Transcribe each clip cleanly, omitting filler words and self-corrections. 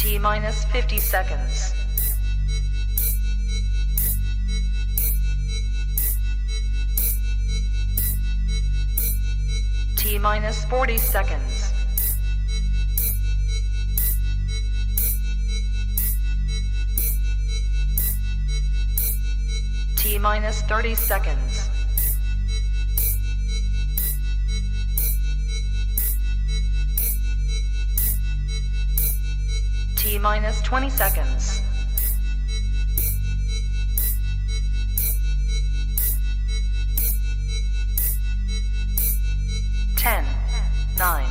T minus 50 seconds. T minus 40 seconds. T minus 30 seconds. T minus 20 seconds. Ten, 9,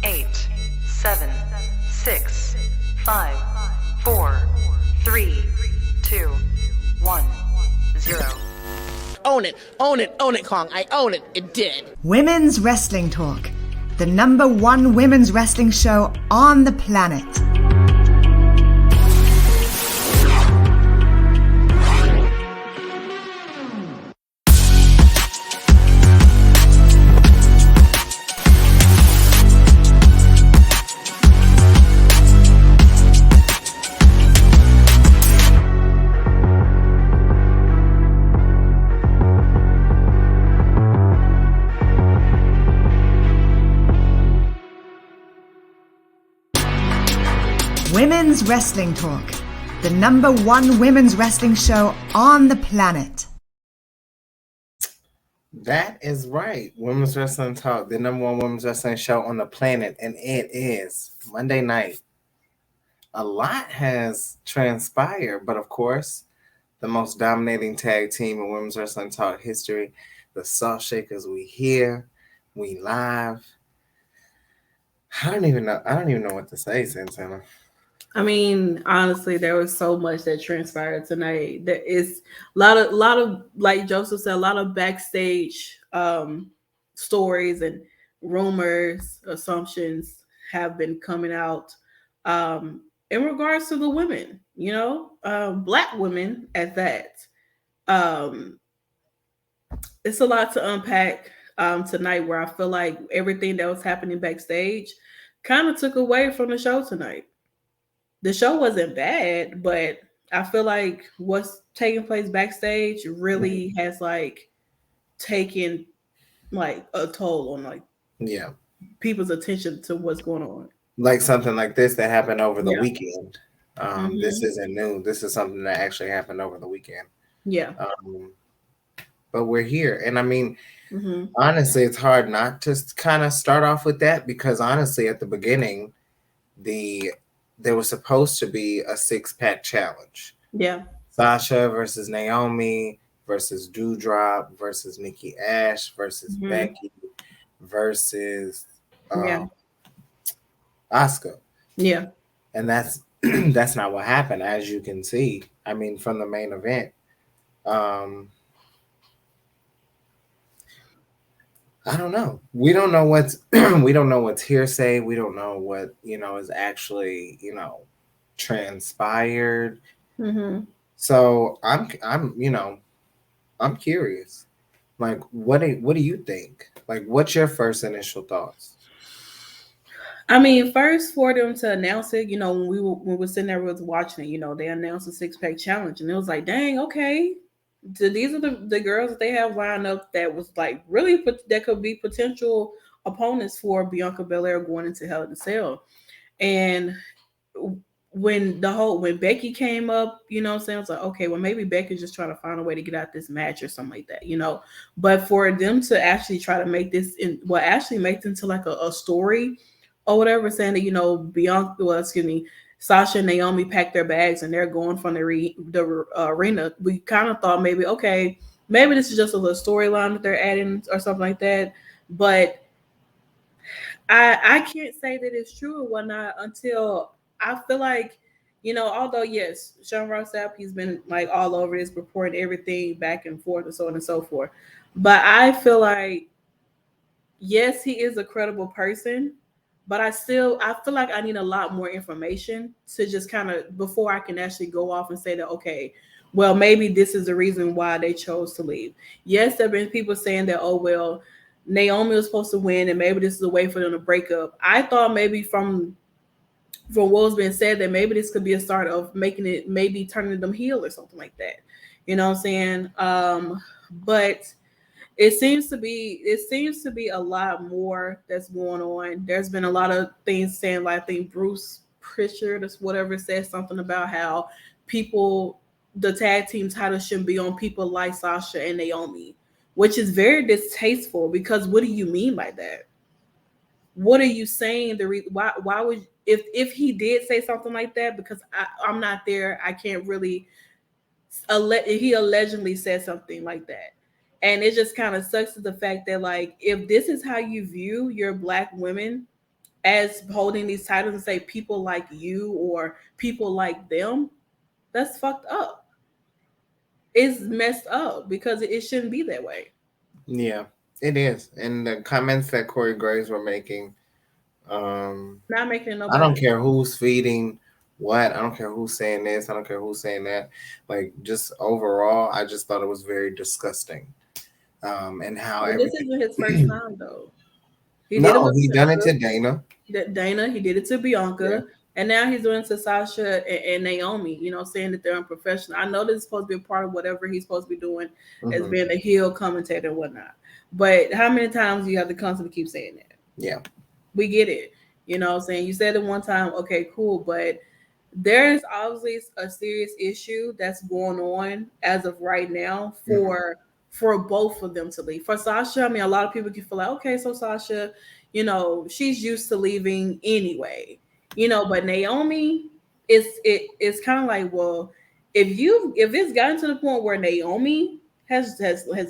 8, 7, 6, 5, 4, 3, 2, 1, 0. Own it, own it, own it, Kong. I own it. It did. Women's Wrestling Talk, the #1 women's wrestling show on the planet. Women's Wrestling Talk, the #1 women's wrestling show on the planet. That is right. Women's Wrestling Talk, the #1 women's wrestling show on the planet, and it is Monday night. A lot has transpired, but of course, the most dominating tag team in women's wrestling talk history, the Salt Shakkas, we here, we live. I don't even know what to say, Santana. I mean, honestly, there was so much that transpired tonight. There is a lot of like Joseph said, a lot of backstage stories and rumors, assumptions have been coming out in regards to the women, Black women at that. It's a lot to unpack tonight, where I feel like everything that was happening backstage kind of took away from the show tonight. The show wasn't bad, but I feel like what's taking place backstage really has taken a toll on people's attention to what's going on. Like something like this that happened over the weekend. This isn't new. This is something that actually happened over the weekend. Yeah. But we're here. And I mean, honestly, it's hard not to kind of start off with that, because honestly, at the beginning, there was supposed to be a 6-pack challenge. Yeah. Sasha versus Naomi versus Doudrop versus Nikki Ash versus Becky versus Asuka. Yeah. And that's that's not what happened, as you can see. I mean, from the main event. I don't know. We don't know what's hearsay. We don't know what is actually transpired. So I'm curious. Like, what do you think? Like, what's your first initial thoughts? I mean, first, for them to announce it, when we were sitting there, we was watching it. They announced a 6-pack challenge, and it was like, dang, okay. So these are the girls that they have lined up that was really that could be potential opponents for Bianca Belair going into Hell in a Cell. And when Becky came up, I was like, okay, well, maybe Becky's just trying to find a way to get out this match or something like that, But for them to actually try to make this make it into a story or whatever, saying that Sasha and Naomi packed their bags and they're going from the arena. We kind of thought maybe this is just a little storyline that they're adding or something like that. But I can't say that it's true or whatnot until I feel like, although yes, Sean Ross Sapp, he's been all over this, reporting everything back and forth and so on and so forth. But I feel like, yes, he is a credible person. But I feel like I need a lot more information to just kind of, before I can actually go off and say that, okay, well, maybe this is the reason why they chose to leave. Yes, there have been people saying that, oh, well, Naomi was supposed to win and maybe this is a way for them to break up. I thought maybe from from what was being said, that maybe this could be a start of making it, maybe turning them heel or something like that. You know what I'm saying? But it seems to be a lot more that's going on. There's been a lot of things saying, like I think Bruce Pritchard or whatever said something about how people, the tag team title shouldn't be on people like Sasha and Naomi, which is very distasteful, because what do you mean by that? What are you saying? Why would, if he did say something like that, because I'm not there, I can't really, he allegedly said something like that. And it just kind of sucks to the fact that, like, if this is how you view your black women, as holding these titles, and say people like you or people like them, that's fucked up. It's messed up, because it shouldn't be that way. Yeah, it is. And the comments that Corey Graves were making, Not making it no I don't better. care who's feeding what. I don't care who's saying this. I don't care who's saying that. Like, just overall, I just thought it was very disgusting. And how But this everything. isn't his first time though. He did it No, with he done it Bianca. to Dana. Dana, he did it to Yeah. Bianca, and now he's doing it to Sasha and Naomi. You know, saying that they're unprofessional. I know this is supposed to be a part of whatever he's supposed to be doing as Hmm. being a heel commentator and whatnot. But how many times do you have to constantly keep saying that? Yeah. We get it. You know what I'm saying? You said it one time, okay, cool, but there's obviously a serious issue that's going on as of right now Mhm. for both of them to leave. For Sasha, I mean, a lot of people can feel like, okay, so Sasha, she's used to leaving anyway, but Naomi, it's kind of like, well, if it's gotten to the point where Naomi has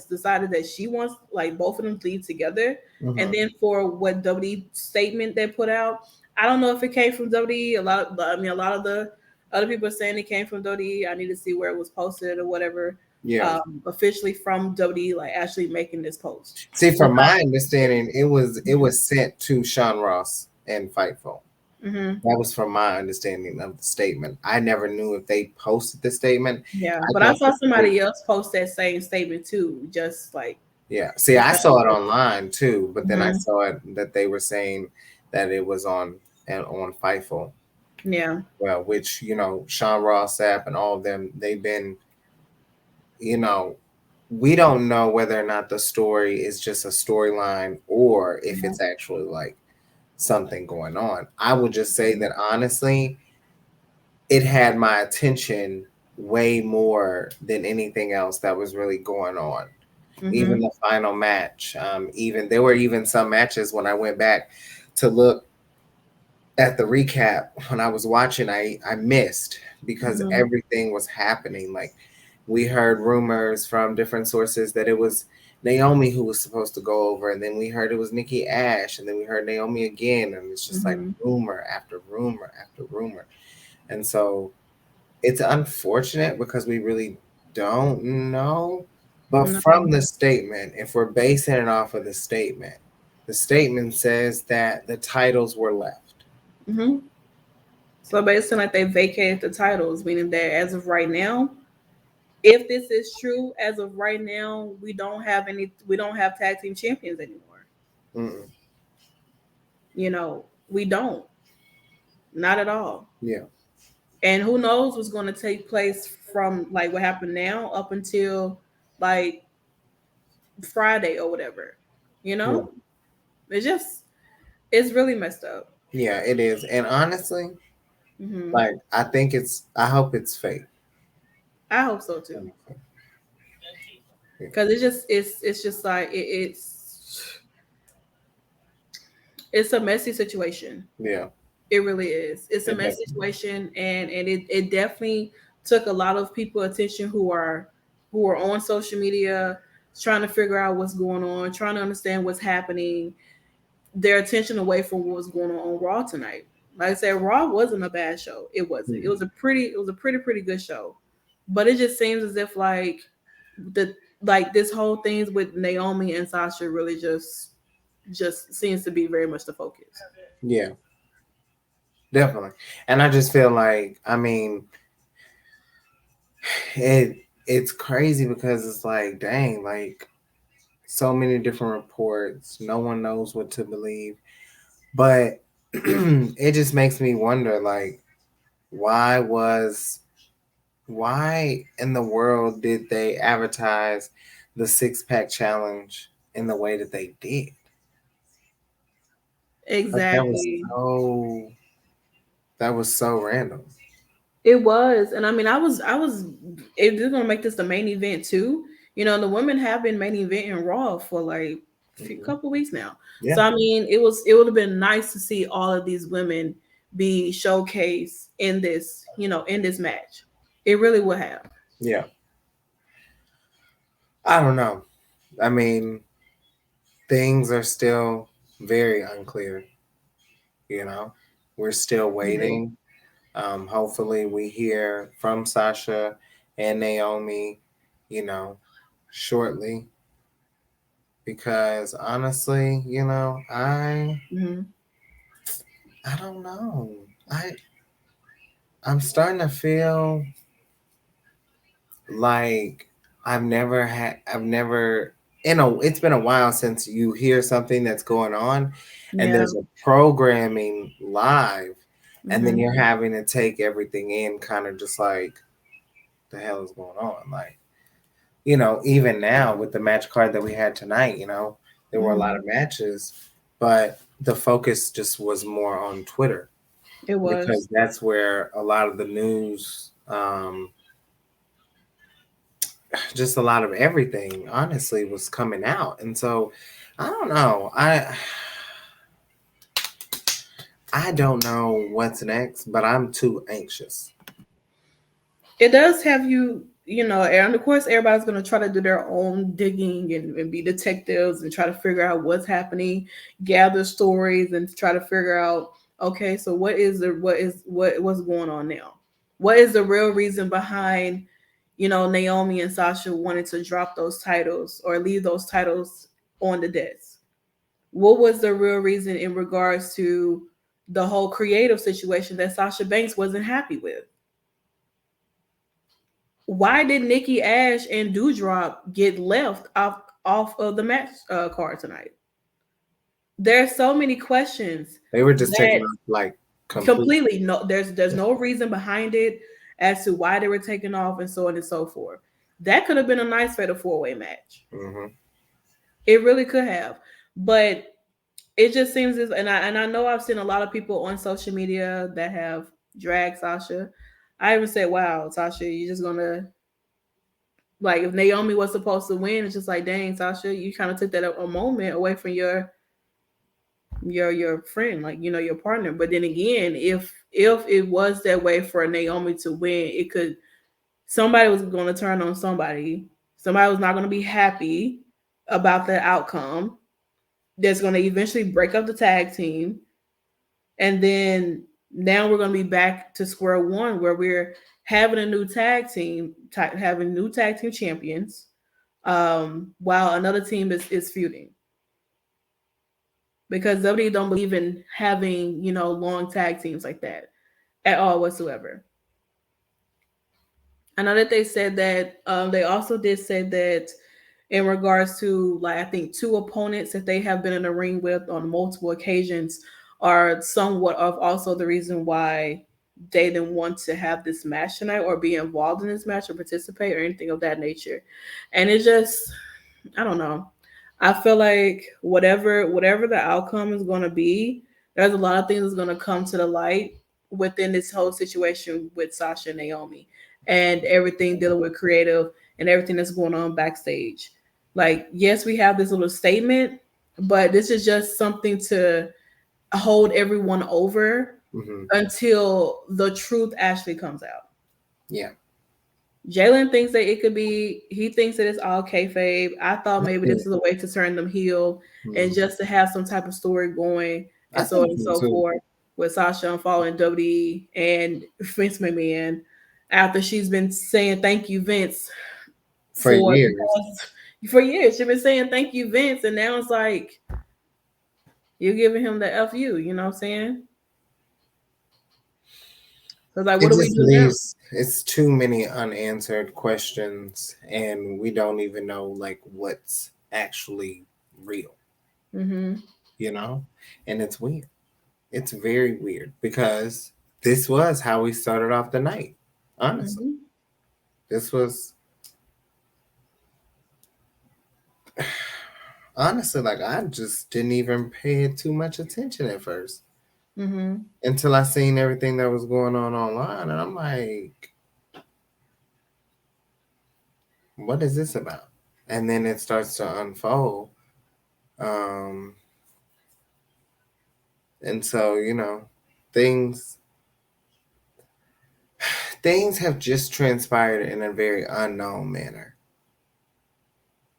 decided that she wants, like, both of them to leave together, and Mhm. then for what WWE statement they put out, I don't know if it came from WWE. A lot of the other people are saying it came from WWE. I need to see where it was posted or whatever. Yeah. Officially from WWE, like actually making this post. See, But from my understanding, it was sent to Sean Ross and Fightful. mhm, That was from my understanding of the statement. I never knew if they posted the statement. yeah, I but I thought saw somebody else post that same statement too. Just like, yeah. See, I saw it online too, but then I mhm, saw it that they were saying that it was on Fightful. yeah, Well, which Sean Ross Sapp and all of them, they've been, you know, we don't know whether or not the story is just a storyline or if it's actually like something going on. I would just say that honestly, it had my attention way more than anything else that was really going on. Even mhm, the final match, even there were even some matches when I went back to look at the recap when I was watching, I missed because mhm, everything was happening. Like, we heard rumors from different sources that it was Naomi who was supposed to go over, and then we heard it was Nikki Ash, and then we heard Naomi again, and it's just like mhm. rumor after rumor after rumor. And so it's unfortunate because we really don't know. But No. from the statement, if we're basing it off of the statement says that the titles were left. Mhm. So basically, like, they vacated the titles, meaning that as of right now, if this is true, as of right now, we don't have tag team champions anymore. Mm-mm. We don't, not at all. Yeah. And who knows what's going to take place from, like, what happened now up until, like, Friday or whatever. You Yeah. know, it's just, it's really messed up. Yeah, it is. And honestly, Hmm. like, I hope it's fake. I hope so too, because it's just like it's a messy situation. Yeah. It really is. It's a It mess definitely. situation, and it definitely took a lot of people attention who are on social media, trying to figure out what's going on, trying to understand what's happening. Their attention away from what was going on Raw tonight. Like I said, Raw wasn't a bad show. It wasn't. It was a pretty good show, but it just seems as if, like, the like this whole things with Naomi and Sasha really just seems to be very much the focus. Yeah, definitely. And I just feel like, I mean, it's crazy because it's like, dang, like, so many different reports. No one knows what to believe. But it just makes me wonder, like, why in the world did they advertise the 6-pack challenge in the way that they did? Like Exactly. that was so random. It was, and I mean, if they're gonna make this the main event too, the women have been main event in Raw for like a Mhm. couple weeks now. Yeah. So I mean, it would have been nice to see all of these women be showcased in this, in this match. It really would have. Yeah. I don't know. I mean, things are still very unclear, you know. We're still Mhm. waiting. Hopefully we hear from Sasha and Naomi, shortly. Because honestly, Mhm. I don't know. I'm starting to feel like I've never it's been a while since you hear something that's going on and Yeah. there's a programming live and then Mhm. you're having to take everything in kind of just like the hell is going on, like, even now with the match card that we had tonight, there were a lot of Mhm. matches, but the focus just was more on Twitter It was. because that's where a lot of the news, just a lot of everything, honestly, was coming out. And so, I don't know. I don't know what's next, but I'm too anxious. It does have you, and of course, everybody's going to try to do their own digging and be detectives and try to figure out what's happening, gather stories, and try to figure out, okay, so what's going on now? What is the real reason behind, Naomi and Sasha wanting to drop those titles or leave those titles on the desk? What was the real reason in regards to the whole creative situation that Sasha Banks wasn't happy with? Why did Nikki Ash and Dewdrop get left off of the match card tonight? There's so many questions They were just taking that off like complete. completely no. There's no reason behind it as to why they were taken off and so on and so forth. That could have been a nice fatal 4-way match. Hmm. It really could have, but it just seems as and I know I've seen a lot of people on social media that have dragged Sasha. I even said, "Wow, Sasha, you're just gonna." Like if Naomi was supposed to win, it's just like, dang, Sasha, you kind of took that a moment away from your friend, like your partner. But then again, if it was that way for Naomi to win, it could somebody was going to turn on somebody. Somebody was not going to be happy about the outcome. That's going to eventually break up the tag team, and then now we're going to be back to square one where we're having a new tag team, having new tag team champions while another team is feuding because WWE don't believe in having long tag teams like that at all whatsoever. I know that they said that they also did say that in regards to like I think two opponents that they have been in the ring with on multiple occasions are somewhat of also the reason why they didn't want to have this match tonight or be involved in this match or participate or anything of that nature. And it just I don't know. I feel like whatever the outcome is going to be, there's a lot of things that's going to come to the light within this whole situation with Sasha and Naomi and everything dealing with creative and everything that's going on backstage. Like, yes, we have this little statement, but this is just something to hold everyone over Hmm. until the truth actually comes out. Yeah. Jalen thinks that it could be. He thinks that it's all kayfabe. I thought I maybe this think, is a way to turn them heel and mhm. just to have some type of story going I and so on think and so so too. forth with Sasha and following WWE and Vince McMahon after she's been saying thank you Vince For for the years. past for years. She's been saying thank you Vince, and now it's like you're giving him the fu. You know what I'm saying? So it's like, It what do we just do now? leaves it's too many unanswered questions and we don't even know like what's actually real, Hmm. you know? And it's weird. It's very weird because this was how we started off the night. Honestly, this was honestly like I just didn't even pay it too much attention at first until I seen everything that was going on online, and I'm like, what is this about? And then it starts to unfold. Um, and so, things things have just transpired in a very unknown manner,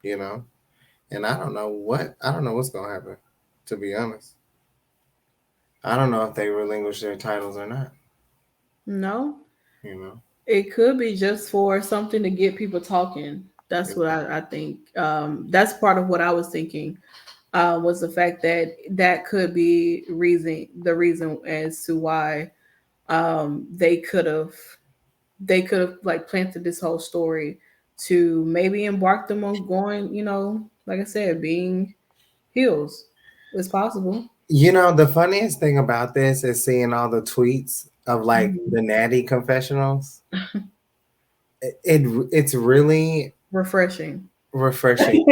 you know? And I don't know what's gonna happen, to be honest. I don't know if they relinquish their titles or not, No, you know. it could be just for something to get people talking. That's what I think. That's part of what I was thinking. Was the fact that that could be the reason as to why they could have like planted this whole story to maybe embark them on going, like I said, being heels. It's possible. The funniest thing about this is seeing all the tweets of like Mhm. the Natty confessionals. It's really Refreshing. refreshing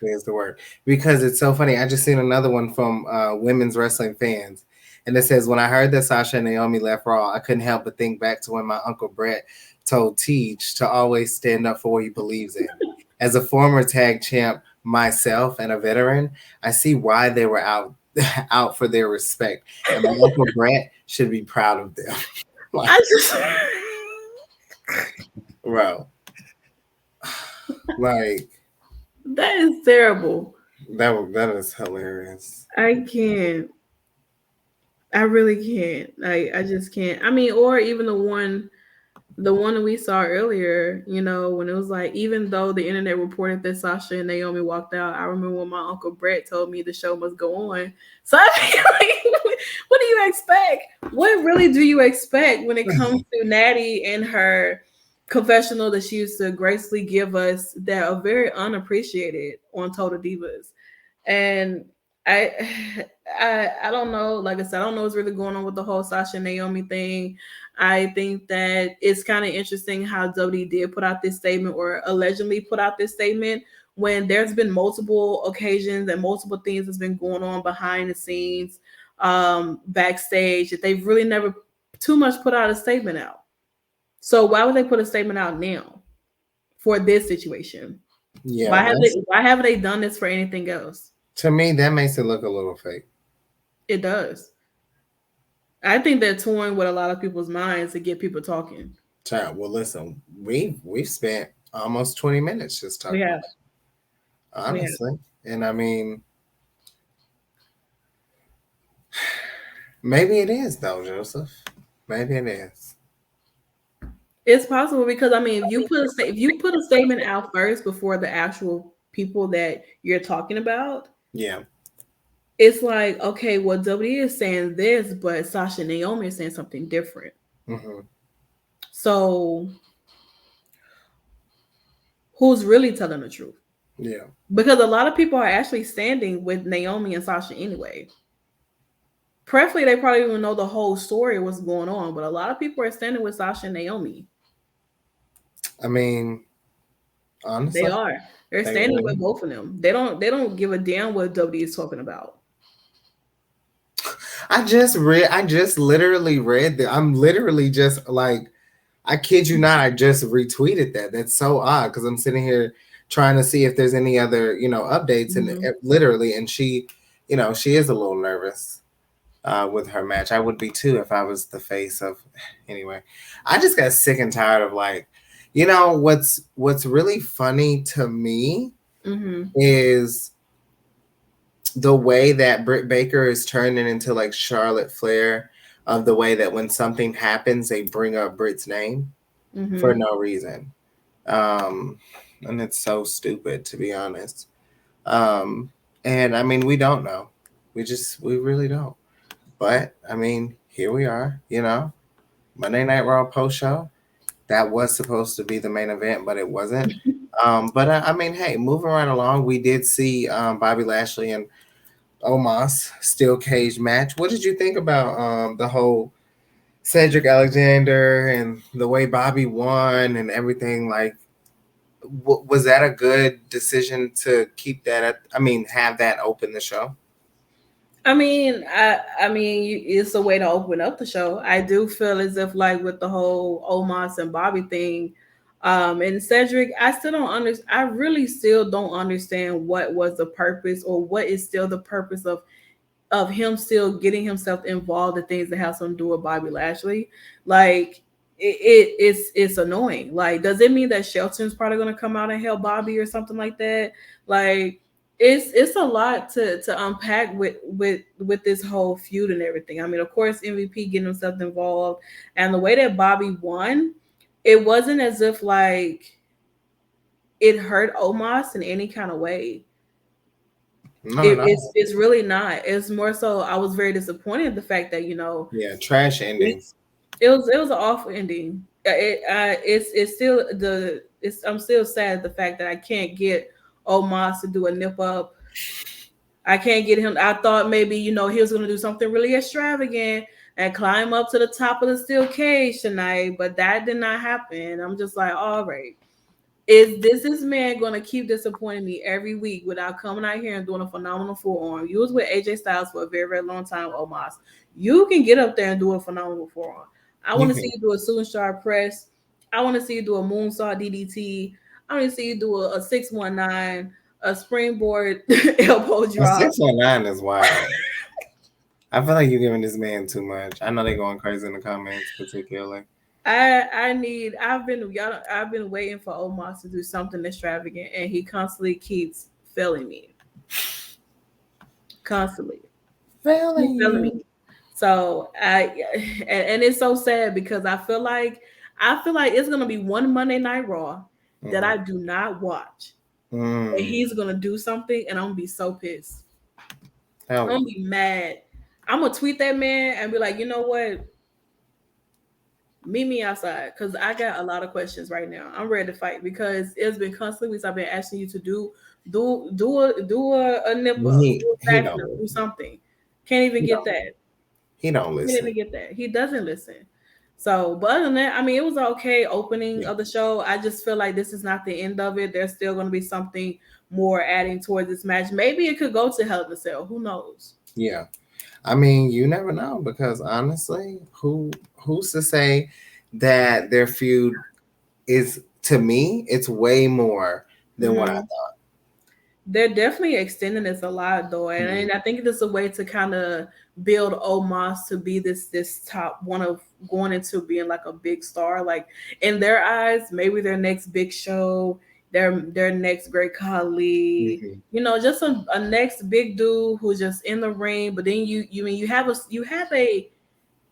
is the word, because it's so funny. I just seen another one from women's wrestling fans, and it says, when I heard that Sasha and Naomi left Raw, I couldn't help but think back to when my uncle Brett told Teach to always stand up for what he believes in. As a former tag champ myself and a veteran, I see why they were out for their respect, and my uncle Brett should be proud of them. Like, I just bro, like that is terrible. that is hilarious. I can't. I really can't. I just can't. I mean, or even the one that we saw earlier, when it was like, even though the internet reported that Sasha and Naomi walked out, I remember when my uncle Brett told me the show must go on. So I mean, like, what do you expect? What really do you expect when it comes to Natty and her confessional that she used to gracefully give us that are very unappreciated on Total Divas? And I I don't know. Like I said, I don't know what's really going on with the whole Sasha and Naomi thing. I think that it's kind of interesting how WWE did put out this statement, or allegedly put out this statement, when there's been multiple occasions and multiple things that's been going on behind the scenes, backstage, that they've really never too much put out a statement out. So why would they put a statement out now for this situation? Yeah, Why haven't they done this for anything else? to me that makes it look a little fake. It does. I think they're toying with a lot of people's minds to get people talking. Child, well, listen, we've spent almost 20 minutes just talking. We have. Honestly, and I mean, maybe it is though, Joseph. Maybe it is. It's possible because I mean, if you put a statement out first before the actual people that you're talking about, Yeah. it's like, okay, well, WWE is saying this, but Sasha and Naomi is saying something different. Mm-hmm. So, who's really telling the truth? Yeah. Because a lot of people are actually standing with Naomi and Sasha anyway. Preferably, they probably don't know the whole story of what's going on, but a lot of people are standing with Sasha and Naomi. I mean, honestly, They are. They're standing with both of them. They don't give a damn what WWE is talking about. I just literally read that. I'm literally just like, I kid you not, I just retweeted that. That's so odd because I'm sitting here trying to see if there's any other, updates, and literally, and she, she is a little nervous with her match. I would be too if I was the face of. Anyway, I just got sick and tired of like, what's really funny to me is the way that Britt Baker is turning into like Charlotte Flair, of the way that when something happens, they bring up Britt's name for no reason. And it's so stupid, to be honest. And I mean, we don't know. We really don't. But I mean, here we are, Monday Night Raw post show. That was supposed to be the main event, but it wasn't. But I mean, hey, moving right along, we did see Bobby Lashley and Omos steel cage match. What did you think about the whole Cedric Alexander and the way Bobby won and everything? Like, was that a good decision to keep that? Have that open the show? I mean, it's a way to open up the show. I do feel as if, like, with the whole Omos and Bobby thing, and Cedric, I still don't understand. I really still don't understand what was the purpose, or what is still the purpose of him still getting himself involved in things that have something to do with Bobby Lashley. Like, it's annoying. Like, does it mean that Shelton's probably going to come out and help Bobby or something like that? Like, it's a lot to unpack with this whole feud and everything. I mean, of course, MVP getting himself involved, and the way that Bobby won, it wasn't as if like it hurt Omos in any kind of way. No, It's really not. It's more so I was very disappointed in the fact that trash endings. It was an awful ending. I'm still sad at the fact that I can't get Omos to do a nip up. I can't get him. I thought maybe he was going to do something really extravagant and climb up to the top of the steel cage tonight, but that did not happen. I'm just like, all right. Is this man going to keep disappointing me every week without coming out here and doing a phenomenal forearm? You was with AJ Styles for a very, very long time, Omos. You can get up there and do a phenomenal forearm. I want to see you do a suicide press. I want to see you do a moonsault DDT. I want to see you do a 619, a springboard elbow drop. 619 is wild. I feel like you're giving this man too much. I know they're going crazy in the comments, particularly. I've been waiting for Omos to do something extravagant, and he constantly keeps failing me. Constantly failing me. So and it's so sad because I feel like it's gonna be one Monday Night Raw that I do not watch. And he's gonna do something, and I'm gonna be so pissed. I'm gonna be mad. I'm gonna tweet that man and be like, you know what? Meet me outside, because I got a lot of questions right now. I'm ready to fight because it's been constantly weeks I've been asking you to do a nip up, do something. Can't even get that. He don't listen. Can't even get that. He doesn't listen. So, but other than that, I mean, it was an okay opening of the show. I just feel like this is not the end of it. There's still going to be something more adding towards this match. Maybe it could go to Hell in a Cell. Who knows? Yeah. I mean, you never know, because honestly, who's to say that their feud is, to me, it's way more than what I thought. They're definitely extending this a lot, though, and I think it's a way to kind of build Omos to be this top one of going into being like a big star. Like, in their eyes, maybe their next big show, their next Great Khali, just a next big dude who's just in the ring. But then you have a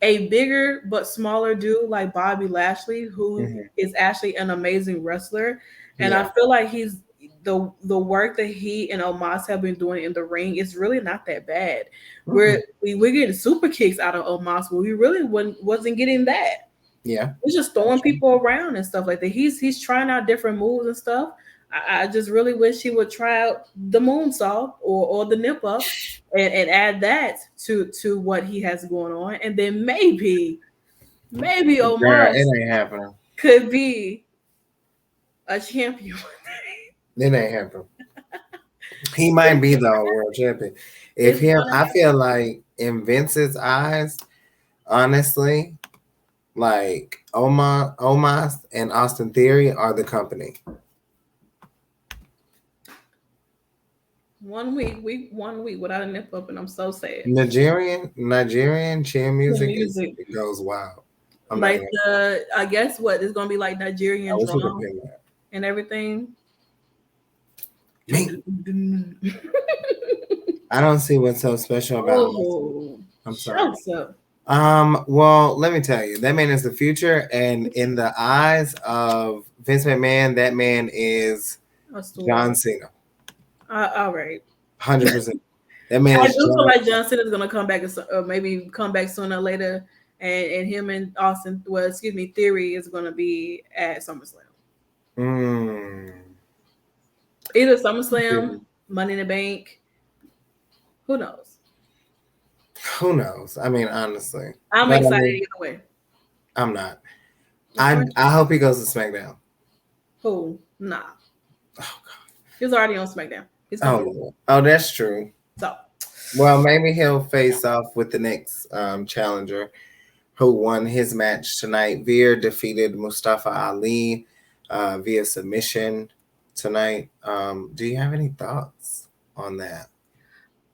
bigger but smaller dude like Bobby Lashley, who is actually an amazing wrestler, and I feel like he's the work that he and Omos have been doing in the ring is really not that bad. We're getting super kicks out of Omos, but we really wasn't getting that. Yeah, he's just throwing people around and stuff like that. He's trying out different moves and stuff. I just really wish he would try out the moonsault or the nip up and add that to what he has going on, and then maybe Omos it ain't happening. Could be a champion. It ain't happening. He might be the world champion. I feel like in Vince's eyes, honestly, like Omos and Austin Theory are the company. 1 week without a nip up, and I'm so sad. Nigerian chin music goes wild. Like I guess what is gonna be like Nigerian drum and everything. I don't see what's so special about it. I'm sorry. Up. Well, let me tell you, that man is the future, and in the eyes of Vince McMahon, that man is John Cena. All right. 100%. That man. I do feel like John Cena is gonna come back, or maybe come back sooner or later, and him and Theory is gonna be at SummerSlam. Either SummerSlam, Money in the Bank. Who knows? Who knows? I mean, honestly, I'm but excited either way. I'm not. Okay. I hope he goes to SmackDown. Who? Nah. Oh God. He's already on SmackDown. He's Oh, gonna Lord. Oh, that's true. so. Well, maybe he'll face off with the next challenger who won his match tonight. Veer defeated Mustafa Ali via submission tonight. Do you have any thoughts on that?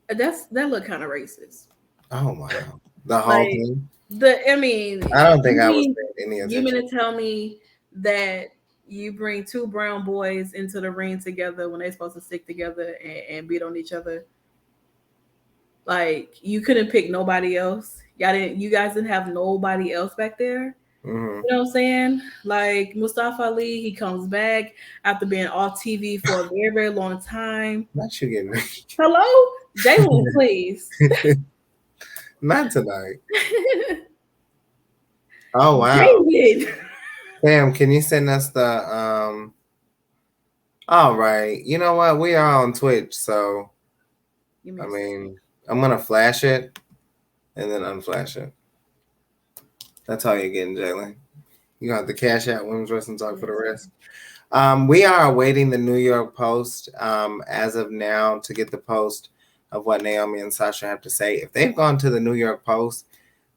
That look kind of racist. Oh wow, the whole Like thing. I mean, I don't think you I was mean paying any you mean attention. to tell me that you bring two brown boys into the ring together when they're supposed to stick together and beat on each other? Like you couldn't pick nobody else. You guys didn't have nobody else back there. Mm-hmm. You know what I'm saying? Like Mustafa Ali, he comes back after being off TV for a very, very long time. Not you getting me. Hello? Jalen, please. Not tonight. Oh wow. David. Sam, can you send us the all right. You know what? We are on Twitch, so I mean I'm gonna flash it and then unflash it. That's all you're getting, Jalen. You got the cash out Women's Wrestling Talk for the rest. We are awaiting the New York Post as of now to get the post of what Naomi and Sasha have to say. If they've gone to the New York Post,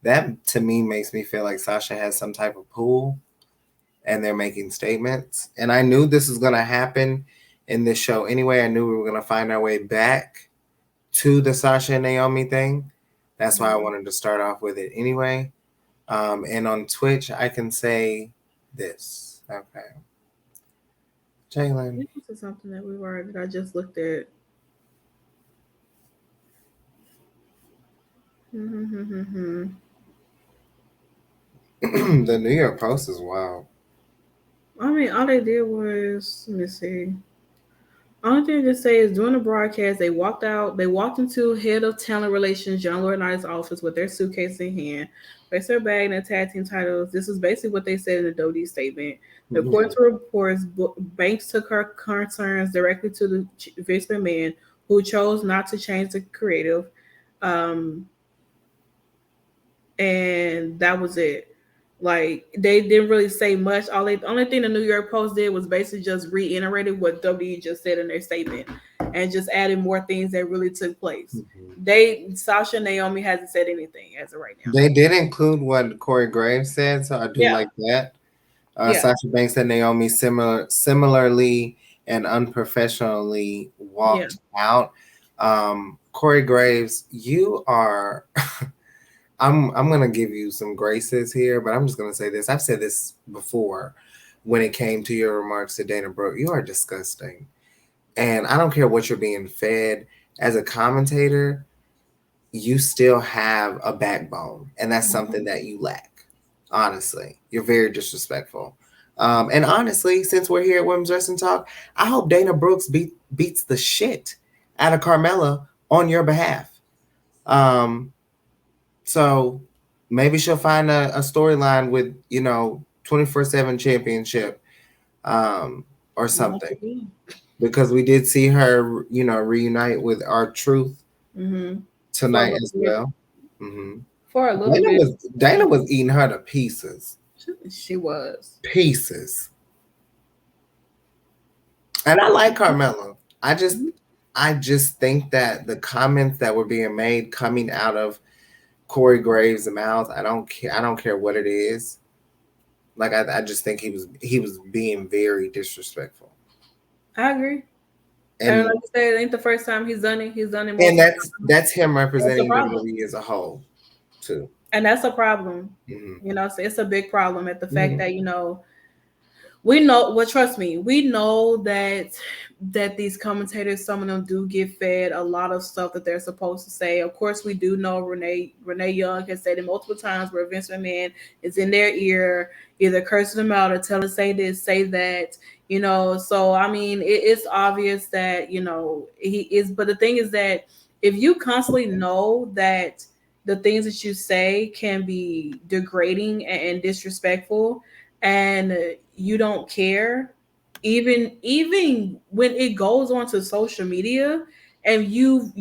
that to me makes me feel like Sasha has some type of pull and they're making statements. And I knew this was going to happen in this show anyway. I knew we were going to find our way back to the Sasha and Naomi thing. That's why I wanted to start off with it anyway. And on Twitch, I can say this. Okay. Jalen. This is something that I just looked at. The New York Post is wild. I mean, all they did was, let me see. All thing to say is during the broadcast, they walked into head of talent relations, John Laurinaitis' office with their suitcase in hand, placed their bag and their tag team titles. This is basically what they said in the Dodie statement. According to reports, Banks took her concerns directly to the Vince McMahon, who chose not to change the creative. And that was it. Like they didn't really say much. The only thing the New York Post did was basically just reiterated what WWE just said in their statement and just added more things that really took place. Sasha and Naomi hasn't said anything as of right now. They did include what Corey Graves said, so I do like that. Sasha Banks and Naomi similarly and unprofessionally walked out. Corey Graves, you are. I'm gonna give you some graces here, but I'm just gonna say this. I've said this before when it came to your remarks to Dana Brooke. You are disgusting. And I don't care what you're being fed. As a commentator, you still have a backbone, and that's something that you lack. Honestly, you're very disrespectful. And honestly, since we're here at Women's Wrestling Talk, I hope Dana Brooks beats the shit out of Carmella on your behalf. So maybe she'll find a storyline with, 24/7 championship or something. Because we did see her, reunite with R-Truth tonight as well. For a little bit. Dana was eating her to pieces. She was. Pieces. And I like Carmella. I just think that the comments that were being made coming out of Corey Graves' mouth, I don't care what it is. Like I just think he was being very disrespectful. I agree. And like I said, it ain't the first time he's done it. He's done it. And that's him representing WWE as a whole, too. And that's a problem. So it's a big problem at the fact that we know. Well, trust me, we know that these commentators, some of them do get fed a lot of stuff that they're supposed to say. Of course, we do know Renee Young has said it multiple times where Vince McMahon is in their ear, either cursing them out or telling them say this, say that. So I mean, it's obvious that he is. But the thing is that if you constantly know that the things that you say can be degrading and disrespectful, and you don't care, even when it goes onto social media and you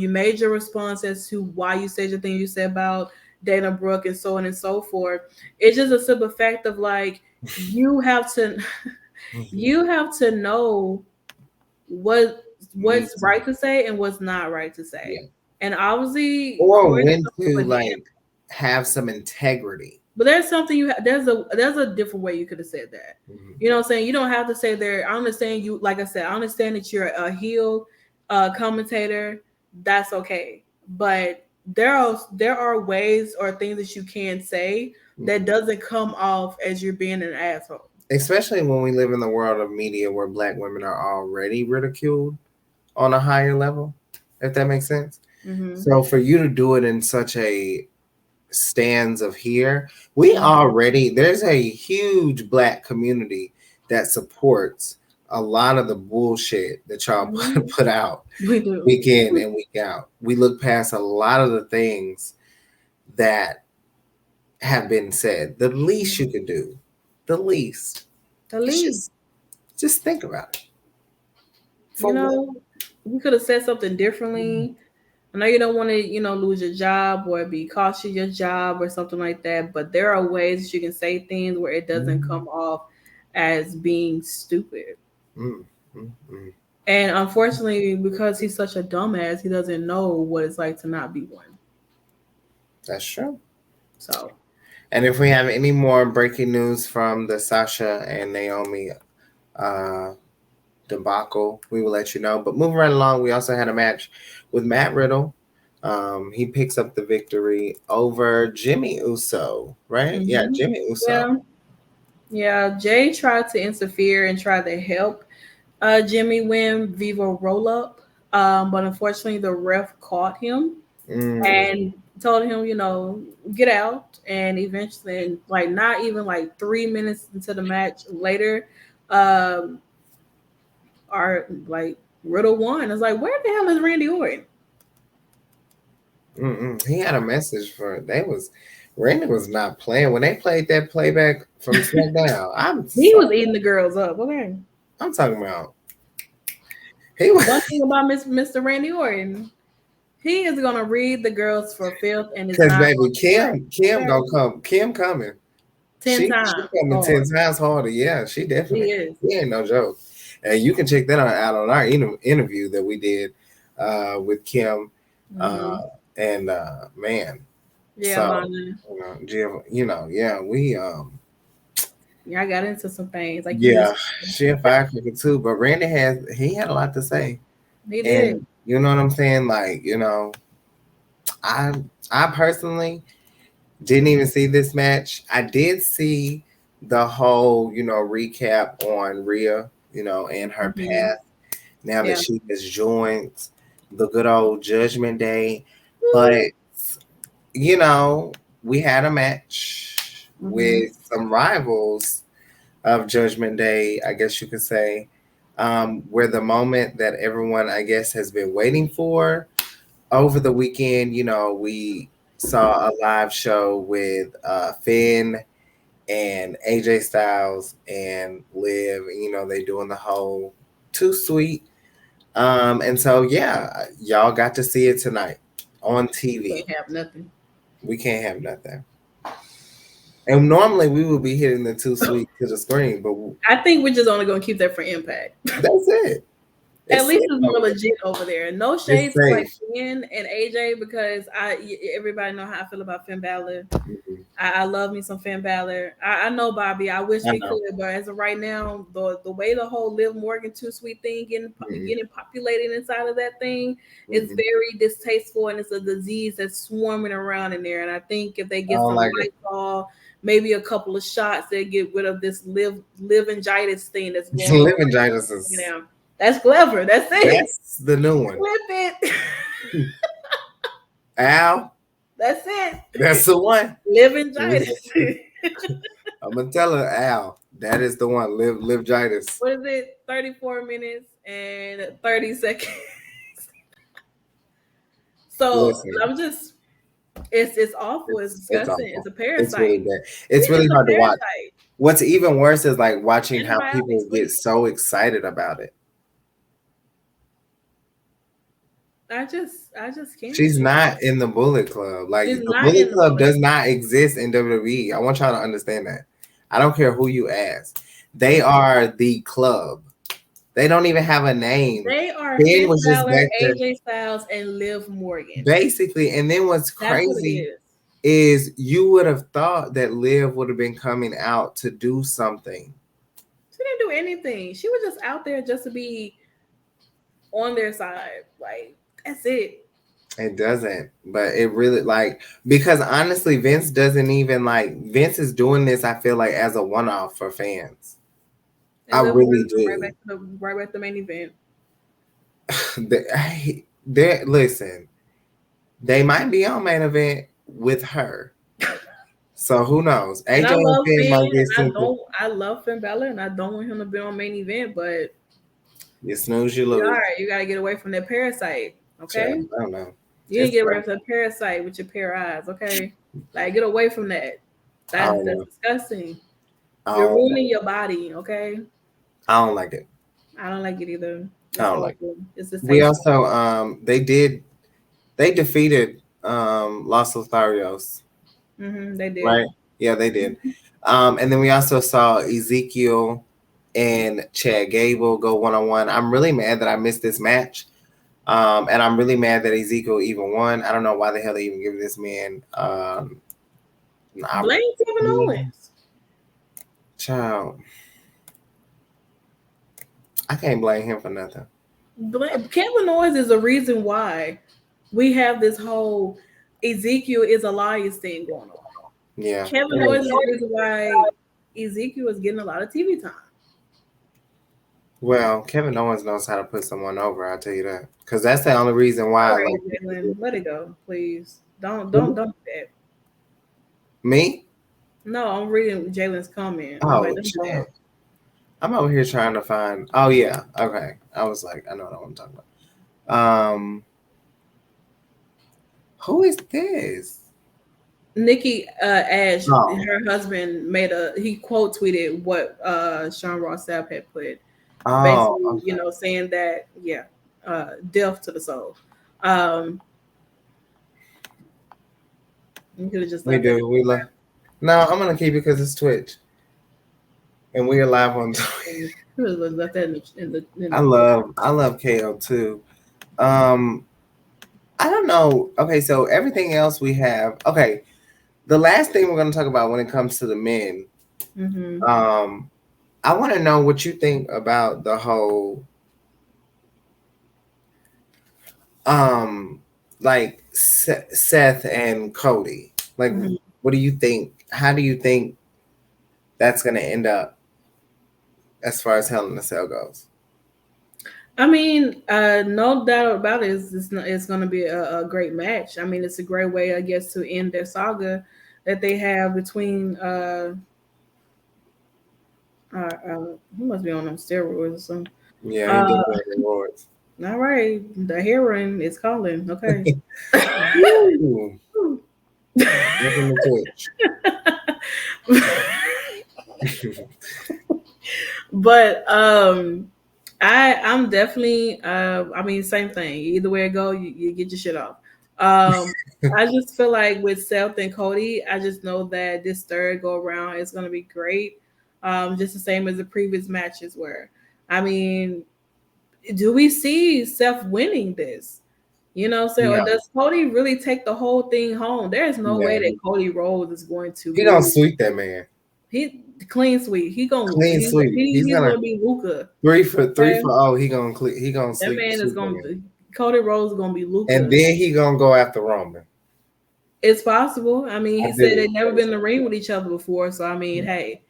made your response as to why you said your thing you said about Dana Brooke and so on and so forth. It's just a simple fact of like you have to know what's right to say and what's not right to say. Yeah. And obviously, or when to like have some integrity. But there's something there's a different way you could have said that. Mm-hmm. You know what I'm saying? You don't have to say there. I understand you, like I said, I understand that you're a heel commentator. That's okay. But there are ways or things that you can say that doesn't come off as you're being an asshole. Especially when we live in the world of media where Black women are already ridiculed on a higher level, if that makes sense. Mm-hmm. So for you to do it in such a stands of here, there's a huge Black community that supports a lot of the bullshit that y'all put out week in and week out. We look past a lot of the things that have been said. The least you can do, just think about it. We could have said something differently. I know you don't want to, lose your job or be cautious your job or something like that, but there are ways that you can say things where it doesn't come off as being stupid. And unfortunately, because he's such a dumbass, he doesn't know what it's like to not be one. That's true. So, and if we have any more breaking news from the Sasha and Naomi debacle, we will let you know. But moving right along, we also had a match with Matt Riddle. He picks up the victory over Jimmy Uso, right? Mm-hmm. Yeah, Jimmy Uso. Yeah, Jay tried to interfere and try to help Jimmy win Viva roll up, but unfortunately the ref caught him and told him, get out. And eventually, like not even like 3 minutes into the match later, our like Riddle won. It's like, where the hell is Randy Orton? He had a message for it. Randy was not playing when they played that playback from SmackDown. He was eating the girls up. Okay, I'm talking about. One thing about Mr. Randy Orton, he is gonna read the girls for filth, and it's not. Because baby, Kim gonna come. Kim coming 10 times. She coming 10 times harder. Yeah, she definitely is. He ain't no joke. And you can check that out on our interview that we did with Kim. And man, yeah, so, I got into some things like she a firecracker too. But Randy had a lot to say. He did. And you know what I'm saying? Like, I personally didn't even see this match. I did see the whole recap on Rhea, and her path now that she has joined the good old Judgment Day. But we had a match with some rivals of Judgment Day, I guess you could say, where the moment that everyone, I guess, has been waiting for over the weekend. We saw a live show with Finn and AJ Styles and Liv. They doing the whole Too Sweet. And so, y'all got to see it tonight on TV. We can't have nothing. We can't have nothing. And normally we would be hitting the Too Sweet to the screen, but I think we're just only going to keep that for Impact. That's it. At least it's more legit over there. No shade to like Finn and AJ because everybody know how I feel about Finn Balor. I love me some Finn Balor. I know, Bobby. I wish we could, but as of right now, the way the whole Liv Morgan Too Sweet thing getting populated inside of that thing is very distasteful, and it's a disease that's swarming around in there. And I think if they get some Lysol, maybe a couple of shots, they get rid of this livingitis thing that's going on. Livingitis is that's clever. That's it. That's the new one. Flip it. Al. That's it. That's the one. Livingitis. I'm gonna tell her, Al. That is the one. Livingitis. What is it? 34 minutes and 30 seconds. So listen, I'm just. It's awful. It's disgusting. It's a parasite. It's really bad. It's really hard to watch. What's even worse is like watching how people get so excited about it. I just can't. She's not in the Bullet Club. Like She's the not Bullet in the Club Bullet does not exist in WWE. I want y'all to understand that. I don't care who you ask. They are the club. They don't even have a name. They are Ben Finn was just Balor, back there. AJ Styles, and Liv Morgan. Basically, and then what's That's what it crazy is. you would have thought that Liv would have been coming out to do something. She didn't do anything. She was just out there just to be on their side. Like, that's it. It doesn't, but it really because honestly, Vince doesn't even Vince is doing this. I feel like as a one-off for fans. And I Liv really Morgan do. Right back to the main event. Listen, they might be on main event with her. So who knows? AJ and Finn might get something. I love Finn Balor, and I don't want him to be on main event, but You snooze, you lose. all right, you gotta get away from that parasite. Okay. Child, I don't know. You didn't get away from that parasite with your pair of eyes, okay? Like, get away from that. That's disgusting. You're ruining your body, okay? I don't like it. I don't like it either. I don't like it. It's the same. We also they defeated Los Lotharios. They did. Right? Yeah, they did. And then we also saw Ezekiel and Chad Gable go one-on-one. I'm really mad that I missed this match. And I'm really mad that Ezekiel even won. I don't know why the hell they even give this man blame Kevin Owens. Child. I can't blame him for nothing. Kevin Owens is the reason why we have this whole Ezekiel is Elias thing going on. Yeah. Kevin Owens is the reason why Ezekiel is getting a lot of TV time. Well, Kevin Owens knows how to put someone over, I'll tell you that. Because that's the only reason why All right, Jalen, let it go, please. Don't do that. Me? No, I'm reading Jalen's comment. Oh, I'm over here trying to find. Oh yeah, okay. I was like, I know what I'm talking about. Who is this? Nikki Ash, her husband he quote tweeted what Sean Ross Sapp had put. Basically, okay. Saying that death to the soul. You could have just we love. No, I'm gonna keep it because it's Twitch, and we are live on Twitch. Left that in the I love KO too. I don't know. Okay, so everything else we have. Okay, the last thing we're gonna talk about when it comes to the men. I want to know what you think about the whole Seth and Cody. Like, what do you think? How do you think that's going to end up as far as Hell in a Cell goes? I mean, no doubt about it. It's going to be a great match. I mean, it's a great way, I guess, to end their saga that they have between he must be on them steroids or something. Yeah, he did steroids. All right, the heroin is calling. Okay. But I'm definitely I mean, same thing. Either way it go, you get your shit off. I just feel like with Seth and Cody, I just know that this third go around is going to be great. Just the same as the previous matches were. I mean, do we see Seth winning this? Or does Cody really take the whole thing home? There's no way that Cody Rhodes is going to. He don't sweep that man. He clean sweep. He's gonna be Luca. 3 for 0. He gonna sweep. That man is gonna be Cody Rhodes is gonna be Luca. And then he gonna go after Roman. It's possible. I mean, he said they've never been in the ring with each other before. So I mean, hey.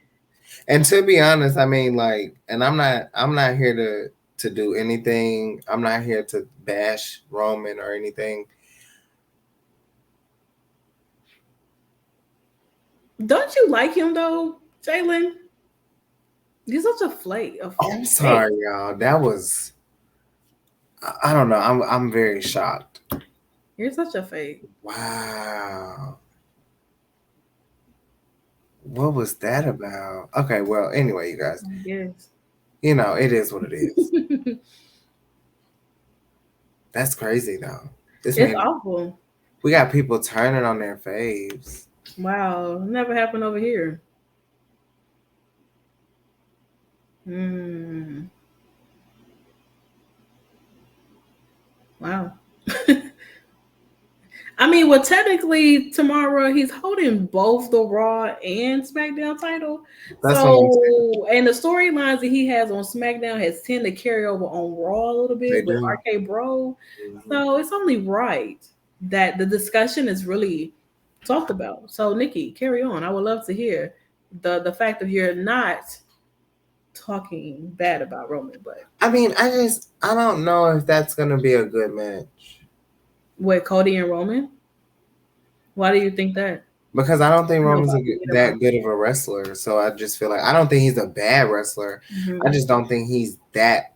And to be honest, I mean, and I'm not here to do anything. I'm not here to bash Roman or anything. Don't you like him though, Jalen? You're such a flake. I'm sorry, y'all. That was, I don't know. I'm very shocked. You're such a fake. Wow. What was that about? Okay, well, anyway, you guys. Yes. It is what it is. That's crazy though. This It's man, awful. we got people turning on their faves. Wow, never happened over here. Wow. I mean, well, technically tomorrow he's holding both the Raw and SmackDown title. That's what I'm saying. So, and the storylines that he has on SmackDown has tended to carry over on Raw a little They bit with do. RK Bro. Mhm. So it's only right that the discussion is really talked about. So, Nikki, carry on. I would love to hear the fact that you're not talking bad about Roman, but I mean, I don't know if that's gonna be a good match. with Cody and Roman, why do you think that? Because I don't think Roman's Nobody get that about- good of a wrestler. So I just feel like I don't think he's a bad wrestler. Mhm. I just don't think he's that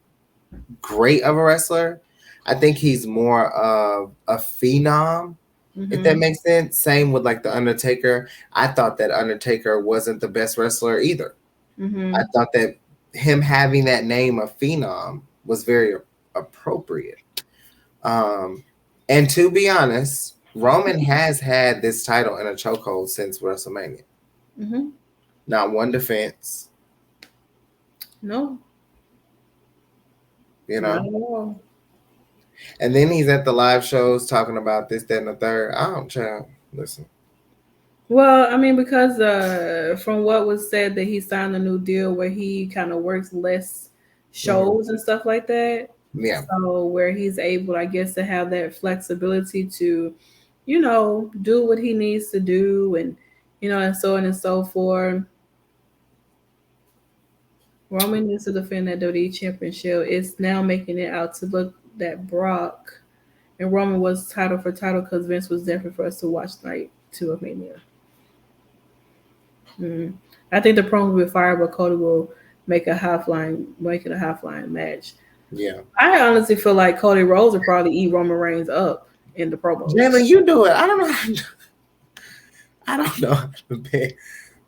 great of a wrestler. I think he's more of a phenom, if that Mhm. makes sense. Same with like the Undertaker. I thought that Undertaker wasn't the best wrestler either. Mhm. I thought that him having that name of phenom was very appropriate. And to be honest, Roman has had this title in a chokehold since WrestleMania. Mhm. Not one defense, No, you not know. at all. And then he's at the live shows talking about this, that, and the third. I don't child. Listen. Well, I mean, because from what was said that he signed a new deal where he kind of works less shows and stuff like that. Yeah. So where he's able, I guess, to have that flexibility to, do what he needs to do, and and so on and so forth. Roman needs to defend that WWE Championship. It's now making it out to look that Brock and Roman was title for title because Vince was there for us to watch night 2 of Mania. I think the promo will be fire, but Cody will make it a high flying match. Yeah. I honestly feel like Cody Rhodes will probably eat Roman Reigns up in the promo. Jalen, you do it. I don't know how to, I don't know how to be.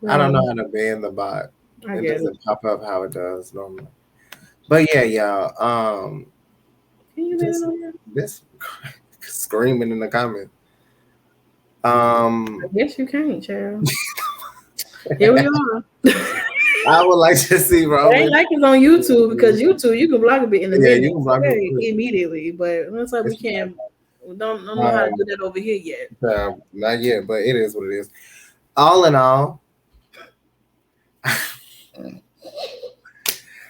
I don't know how to ban the bot. I It get doesn't it. pop up how it does normally. But yeah, y'all. Can you ban it on there? This screaming in the comment. I guess you can't, child. Here we are. I would like to see It Roman. ain't like it's on YouTube because YouTube you can block a bit in the Yeah, minute. you can block it quick. Immediately, but it looks like we can't. We don't know how to do that over here yet. Not yet, but it is what it is. All in all,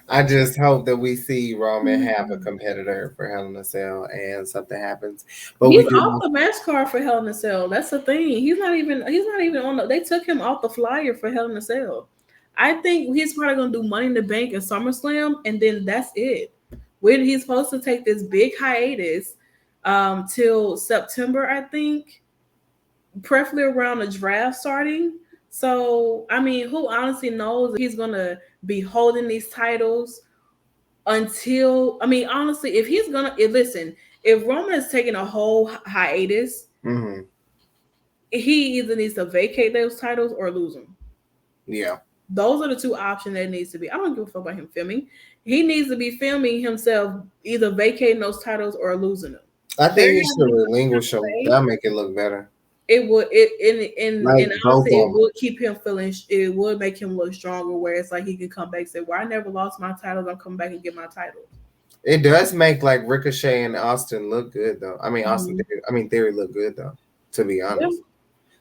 I just hope that we see Roman have a competitor for Hell in a Cell and something happens. But He's we do off the match card for Hell in a Cell. That's the thing. He's not even on the. They took him off the flyer for Hell in a Cell. I think he's probably gonna do Money in the Bank and SummerSlam, and then that's it. When he's supposed to take this big hiatus till September, I think, preferably around the draft starting. So, I mean, who honestly knows if he's gonna be holding these titles until? I mean, honestly, if he's gonna if Roman is taking a whole hiatus, Mhm. he either needs to vacate those titles or lose them. Yeah. Those are the two options that needs to be. I don't give a fuck about him filming. He needs to be filming himself, either vacating those titles or losing them. I think he should relinquish them. That'll make it look better. It would and Like both honestly, of it them. would keep him feeling. It would make him look stronger. Where it's like he can come back and say, "Well, I never lost my titles. I'm coming back and get my title." It does make like Ricochet and Austin look good though. I mean Theory look good though, to be honest. Yeah.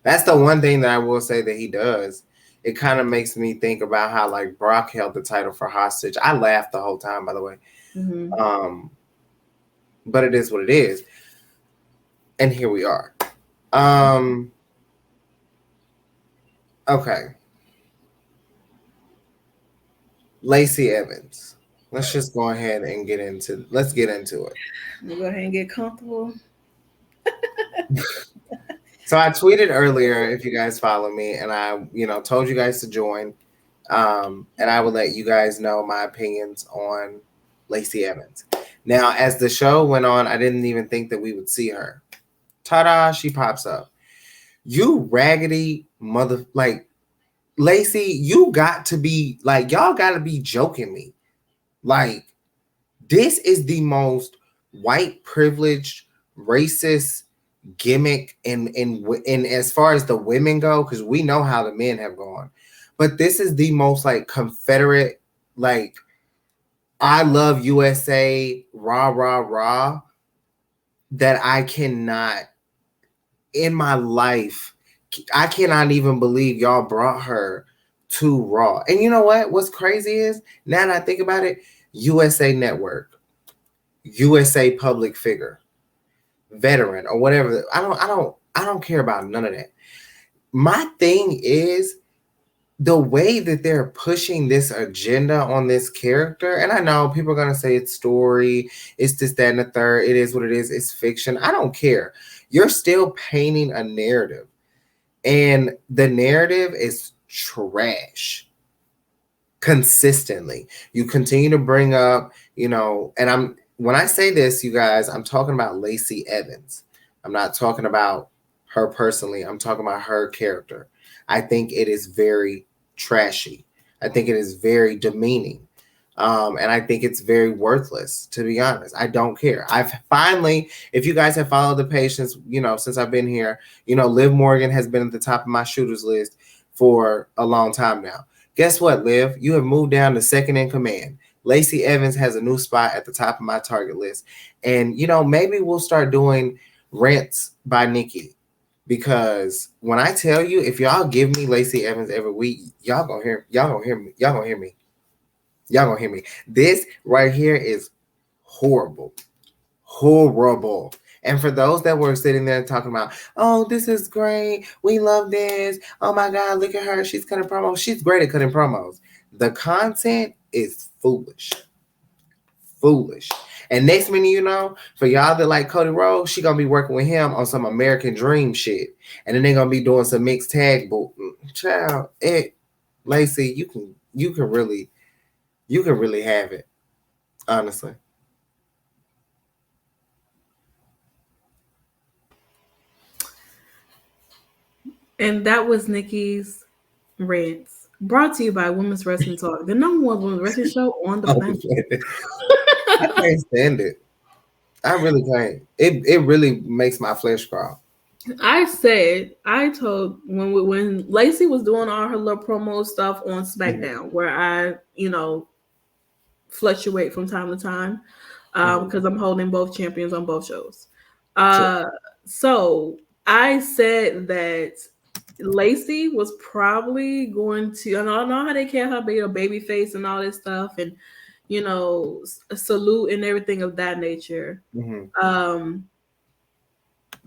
That's the one thing that I will say that he does. It kind of makes me think about how like Brock held the title for hostage. I laughed the whole time, by the way. Mm-hmm. But it is what it is. And here we are. Okay. Lacey Evans. Let's just go ahead and get into it. We'll go ahead and get comfortable. So I tweeted earlier, if you guys follow me, and I, told you guys to join, and I will let you guys know my opinions on Lacey Evans. Now, as the show went on, I didn't even think that we would see her. Ta-da, she pops up. You raggedy mother, like, Lacey, you got to be, like, y'all got to be joking me. Like, this is the most white privileged racist gimmick in as far as the women go, because we know how the men have gone, but this is the most like Confederate, like I love USA rah rah rah that I cannot in my life. I cannot even believe y'all brought her to Raw. And you know what? What's crazy is, now that I think about it, USA Network, USA public figure, veteran, or whatever. I don't care about none of that. My thing is the way that they're pushing this agenda on this character. And I know people are gonna say it's story, it's this, that, and the third. It is what it is. It's fiction. I don't care. You're still painting a narrative. And the narrative is trash consistently. You continue to bring up, and when I say this, you guys, I'm talking about Lacey Evans. I'm not talking about her personally. I'm talking about her character. I think it is very trashy. I think it is very demeaning. And I think it's very worthless, to be honest. I don't care. I've finally, if you guys have followed the page since I've been here, Liv Morgan has been at the top of my shooters list for a long time now. Guess what, Liv? You have moved down to second in command. Lacey Evans has a new spot at the top of my target list. And, maybe we'll start doing rants by Nikki. Because when I tell you, if y'all give me Lacey Evans every week, y'all gonna hear me. This right here is horrible. Horrible. And for those that were sitting there talking about, oh, this is great. We love this. Oh my God, look at her. She's cutting promos. She's great at cutting promos. The content is foolish. Foolish. And next minute, for y'all that like Cody Rhodes, she gonna be working with him on some American Dream shit. And then they're gonna be doing some mixed tag boot. Child, Lacey, you can really have it, honestly. And that was Nikki's rants, brought to you by Women's Wrestling Talk, the number one women's wrestling show on the planet. I can't stand it. I really can't. It really makes my flesh crawl. I told when Lacey was doing all her little promo stuff on SmackDown, where I, fluctuate from time to time, because I'm holding both champions on both shows. So I said that Lacey was probably going to, I don't know how they care her being a baby face and all this stuff, and salute and everything of that nature.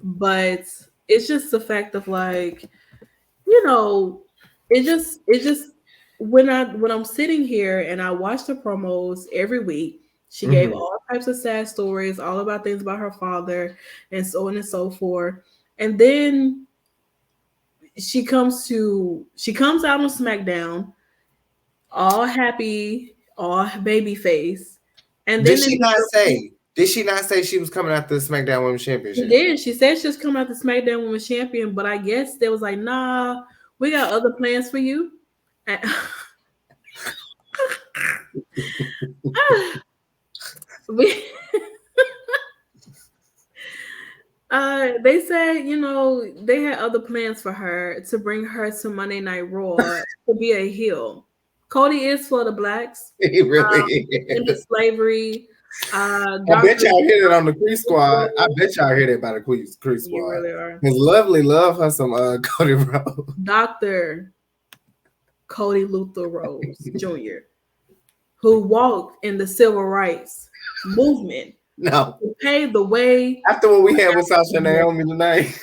But it's just the fact of like, it just when I'm sitting here and I watch the promos every week, she gave all types of sad stories, all about things about her father and so on and so forth. And then she comes out on SmackDown, all happy, all baby face. And then did she not say she was coming out the SmackDown Women's Championship? She did. She said she was coming out the SmackDown Women's Champion, but I guess they was like, nah, we got other plans for you. They said, they had other plans for her to bring her to Monday Night Raw to be a heel. Cody is for the blacks. He really is. Into slavery. I bet y'all hear it on the Crease Squad. I bet y'all hear that by the Crease Squad. You really are. Because Lovely love her some Cody Rhodes. Dr. Cody Luther Rhodes Jr., who walked in the civil rights movement. No. To pave the way. After what we had with Sasha and Naomi tonight.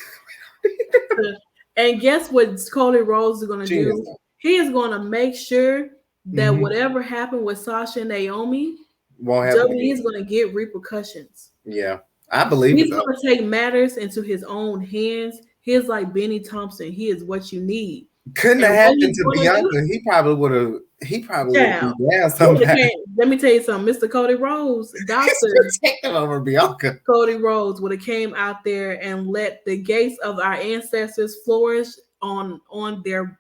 And guess what Cody Rhodes is going to do? He is going to make sure that whatever happened with Sasha and Naomi, WWE is going to get repercussions. Yeah, I believe he's going to take matters into his own hands. He's like Benny Thompson. He is what you need. Couldn't have happened to Bianca. He probably would have. He probably would have been down sometime. Let me tell you something, Mr. Cody Rhodes, Doctor protecting over Bianca. Cody Rhodes would have came out there and let the gates of our ancestors flourish on their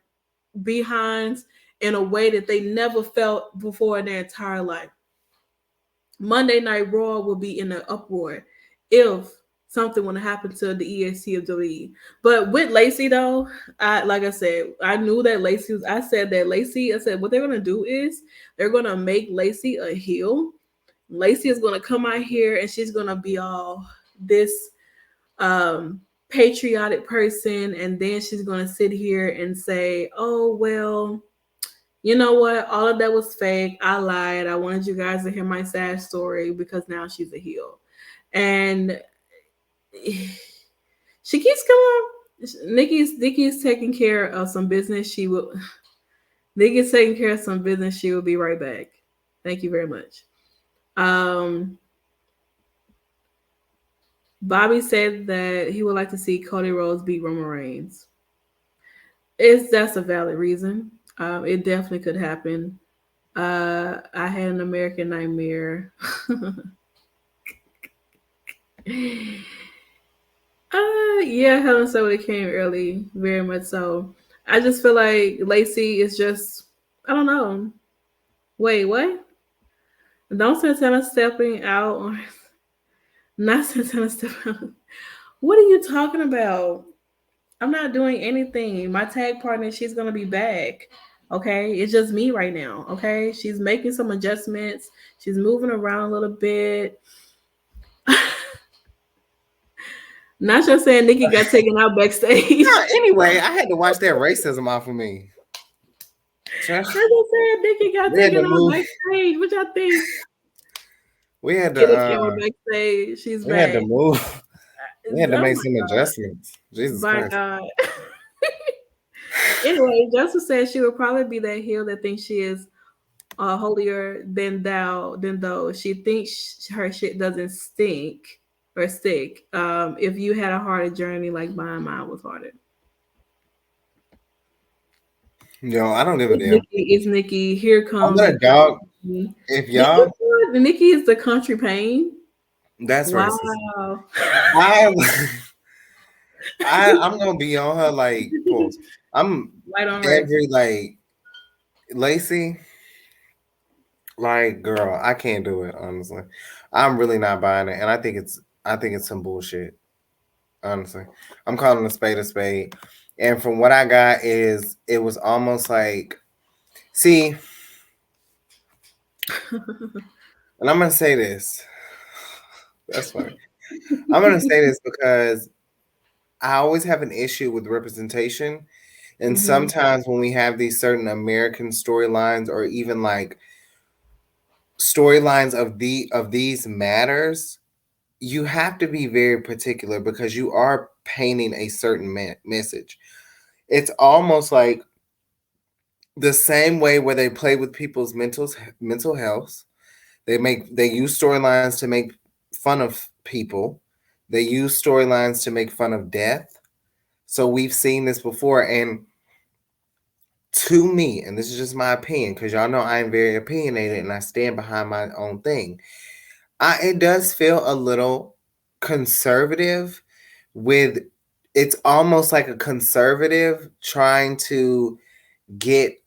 behinds in a way that they never felt before in their entire life. Monday Night Raw will be in an uproar if something would happen to the EST of WWE. But with Lacey though, like I said, I knew that Lacey was. I said what they're gonna do is they're gonna make Lacey a heel. Lacey is gonna come out here and she's gonna be all this patriotic person, and then she's gonna sit here and say, "Oh well, you know what? All of that was fake. I lied. I wanted you guys to hear my sad story because now she's a heel." And she keeps coming. Nikki's taking care of some business. Nikki's taking care of some business. She will be right back. Thank you very much. Bobby said that he would like to see Cody Rhodes beat Roman Reigns. That's a valid reason. It definitely could happen. I had an American Nightmare. Yeah, Helen said it came early, very much so. I just feel like Lacey is just, I don't know. Wait, what? Don't Santana stepping out or not Santana stepping out. What are you talking about? I'm not doing anything. My tag partner, she's gonna be back. Okay, it's just me right now. Okay, she's making some adjustments. She's moving around a little bit. Not just saying Nikki got taken out backstage. No, anyway, I had to watch that racism off of me. I just said Nikki got taken out backstage. What y'all think? We had Get a camera backstage. She's back. Had to move. We had to make some adjustments. Jesus My Christ. God. Anyway, Joseph says she will probably be that heel that thinks she is holier than though. She thinks her shit doesn't stink or stick. If you had a harder journey like mine was harder. Yo, I don't give a damn. It's Nikki. Here comes I'm gonna dog. If y'all, Nikki is the country pain. That's wow. Racist. I'm gonna be on her like I'm right on every like Lacey. Like, girl, I can't do it, honestly. I'm really not buying it, and I think it's some bullshit. Honestly. I'm calling a spade. And from what I got it was almost like, see, and I'm gonna say this. That's funny. I'm gonna say this because I always have an issue with representation. And sometimes when we have these certain American storylines or even like storylines of these matters, you have to be very particular because you are painting a certain message. It's almost like the same way where they play with people's mental health. They use storylines to make fun of people. They use storylines to make fun of death. So we've seen this before, and to me, and this is just my opinion, because y'all know I am very opinionated and I stand behind my own thing. It does feel a little conservative it's almost like a conservative trying to get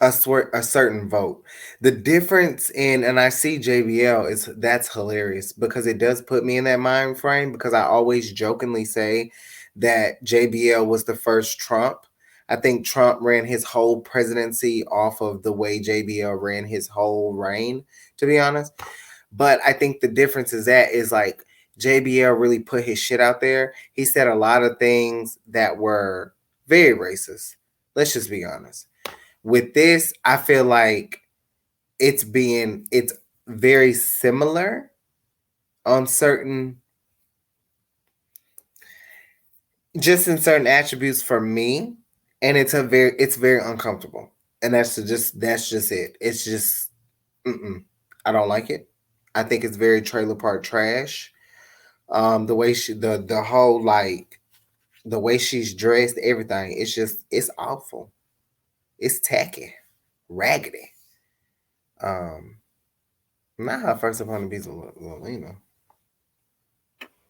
a certain vote. The difference and I see JBL that's hilarious because it does put me in that mind frame because I always jokingly say that JBL was the first Trump. I think Trump ran his whole presidency off of the way JBL ran his whole reign, to be honest. But I think the difference is like JBL really put his shit out there. He said a lot of things that were very racist. Let's just be honest. With this, I feel like it's very similar on just in certain attributes for me, and it's very uncomfortable, and that's just it. It's just I don't like it. I think it's very trailer park trash. The way the whole like the way she's dressed, everything. It's awful. It's tacky, raggedy. Not her first opponent be Zelina.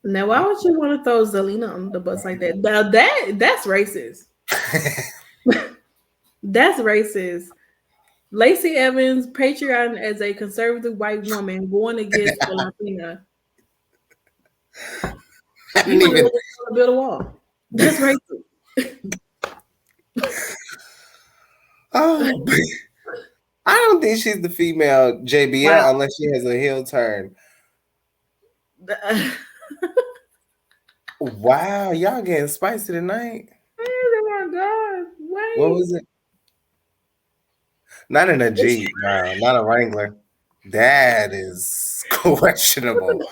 Now, why would you want to throw Zelina on the bus like that? Now that's racist. That's racist. Lacey Evans, patriotic as a conservative white woman, going against the Latina. I You didn't might as even. well build a wall. That's racist. Oh, I don't think she's the female JBL Wow. unless she has a heel turn. Wow, y'all getting spicy tonight. Oh my God. Wait. What was it? Not in a Jeep, wow, not a Wrangler. That is questionable.